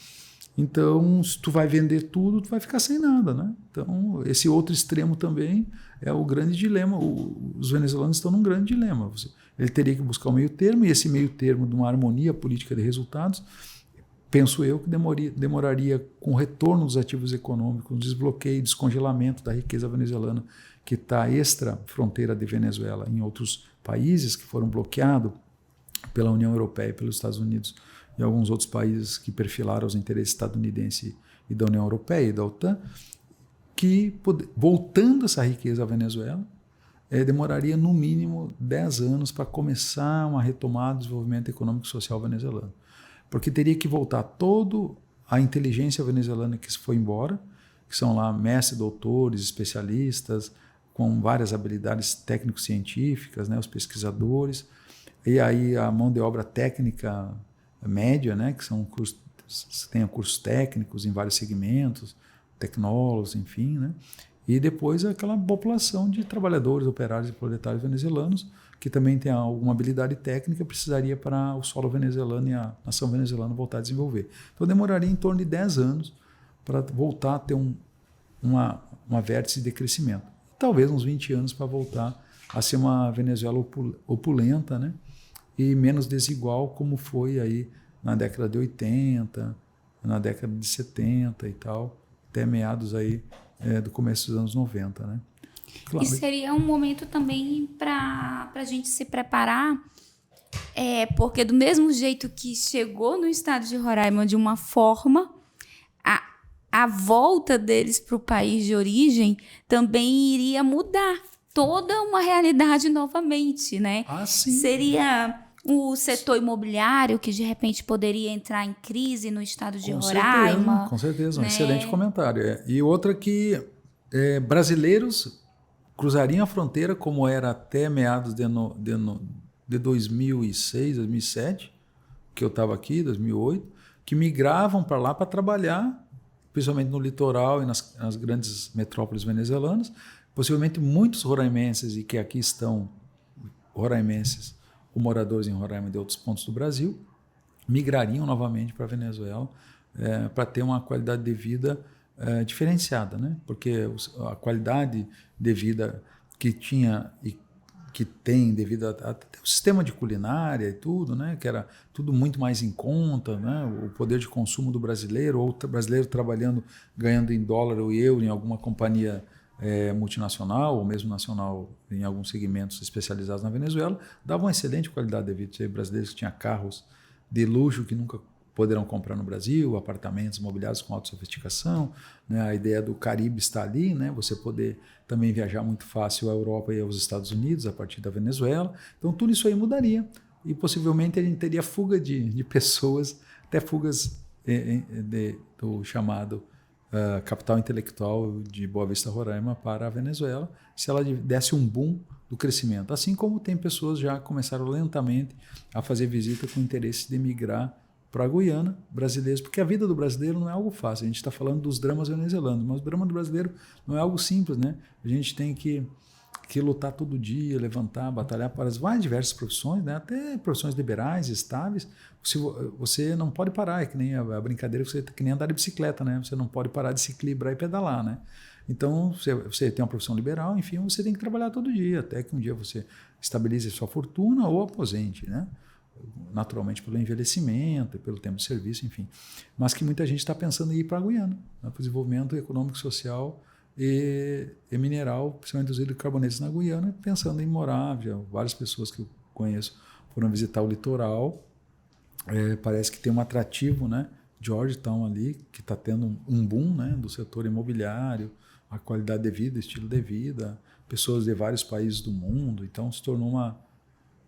Então, se tu vai vender tudo, tu vai ficar sem nada, né? Então, esse outro extremo também é o grande dilema. Os venezuelanos estão num grande dilema. Ele teria que buscar um meio termo, e esse meio termo de uma harmonia política de resultados, penso eu que demoraria com o retorno dos ativos econômicos, desbloqueio, descongelamento da riqueza venezuelana, que está extra fronteira de Venezuela em outros países que foram bloqueados pela União Europeia e pelos Estados Unidos e alguns outros países que perfilaram os interesses estadunidenses e da União Europeia e da OTAN, que, voltando essa riqueza à Venezuela, demoraria no mínimo 10 anos para começar uma retomada do desenvolvimento econômico e social venezuelano. Porque teria que voltar toda a inteligência venezuelana que se foi embora, que são lá mestres, doutores, especialistas, com várias habilidades técnico-científicas, né, os pesquisadores, e aí a mão de obra técnica média, né, que são tem cursos técnicos em vários segmentos, tecnólogos, enfim, né, e depois aquela população de trabalhadores, operários e proletários venezuelanos que também tem alguma habilidade técnica, precisaria para o solo venezuelano e a nação venezuelana voltar a desenvolver. Então demoraria em torno de 10 anos para voltar a ter uma vértice de crescimento. Talvez uns 20 anos para voltar a ser uma Venezuela opulenta, né? E menos desigual como foi aí na década de 80, na década de 70 e tal, até meados aí do começo dos anos 90, né? Claro. E seria um momento também para a gente se preparar, porque do mesmo jeito que chegou no estado de Roraima de uma forma, a volta deles para o país de origem também iria mudar toda uma realidade novamente, né? Sim. Seria o setor imobiliário que de repente poderia entrar em crise no estado de Roraima. Com certeza, né? Um excelente comentário. E outra que brasileiros cruzariam a fronteira, como era até meados de 2006, 2007, que eu estava aqui, 2008, que migravam para lá para trabalhar, principalmente no litoral e nas grandes metrópoles venezuelanas. Possivelmente muitos roraimenses, e que aqui estão roraimenses ou moradores em Roraima de outros pontos do Brasil, migrariam novamente para a Venezuela para ter uma qualidade de vida diferenciada, né? Porque a qualidade de vida que tinha e que tem devido ao sistema de culinária e tudo, né? Que era tudo muito mais em conta, né? O poder de consumo do brasileiro, ou o brasileiro trabalhando, ganhando em dólar ou euro em alguma companhia multinacional ou mesmo nacional em alguns segmentos especializados na Venezuela, dava uma excelente qualidade de vida. Tinha brasileiros que tinham carros de luxo que nunca poderão comprar no Brasil, apartamentos mobiliados com alta sofisticação, né? A ideia do Caribe está ali, né? Você poder também viajar muito fácil à Europa e aos Estados Unidos a partir da Venezuela. Então tudo isso aí mudaria e possivelmente a gente teria fuga de pessoas, até fugas do chamado capital intelectual de Boa Vista, Roraima, para a Venezuela, se ela desse um boom do crescimento. Assim como tem pessoas já começaram lentamente a fazer visita com interesse de migrar para a Guiana, brasileiros, porque a vida do brasileiro não é algo fácil. A gente está falando dos dramas venezuelanos, mas o drama do brasileiro não é algo simples, né? A gente tem que lutar todo dia, levantar, batalhar para as mais diversas profissões, né? Até profissões liberais, estáveis. Você não pode parar, é que nem a brincadeira, que nem andar de bicicleta, né? Você não pode parar de se equilibrar e pedalar, né? Então, você tem uma profissão liberal, enfim, você tem que trabalhar todo dia, até que um dia você estabilize sua fortuna ou aposente, né? Naturalmente pelo envelhecimento, pelo tempo de serviço, enfim. Mas que muita gente está pensando em ir para a Guiana, né? Para o desenvolvimento econômico, social e mineral, principalmente os hidrocarbonetos na Guiana, pensando em morar. Já várias pessoas que eu conheço foram visitar o litoral. Parece que tem um atrativo, né? Georgetown ali, que está tendo um boom, né? Do setor imobiliário, a qualidade de vida, estilo de vida, pessoas de vários países do mundo. Então se tornou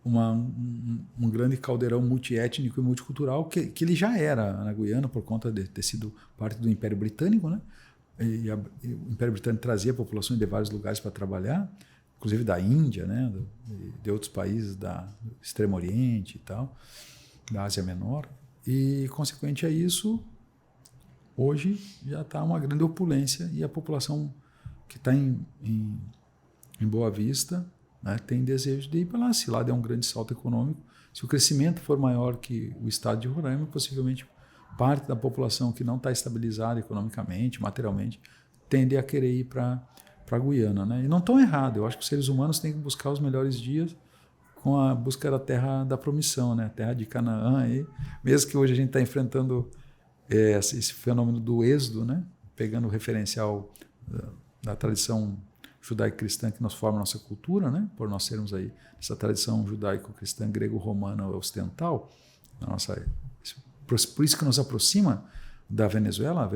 um grande caldeirão multiétnico e multicultural, que ele já era na Guiana por conta de ter sido parte do Império Britânico, né? E o Império Britânico trazia populações de vários lugares para trabalhar, inclusive da Índia, né? De outros países do Extremo Oriente e tal, da Ásia Menor. E, consequente a isso, hoje já está uma grande opulência e a população que está em Boa Vista, né, tem desejo de ir para lá. Se lá der um grande salto econômico, se o crescimento for maior que o estado de Roraima, possivelmente parte da população que não está estabilizada economicamente, materialmente, tende a querer ir para a Guiana, né? E não estão errados. Eu acho que os seres humanos têm que buscar os melhores dias com a busca da terra da promissão, né? A terra de Canaã. Aí, mesmo que hoje a gente está enfrentando esse fenômeno do êxodo, né? Pegando o referencial da tradição judaico-cristã que nos forma a nossa cultura, né? Por nós sermos aí essa tradição judaico-cristã grego-romana ocidental, por isso que nos aproxima da Venezuela.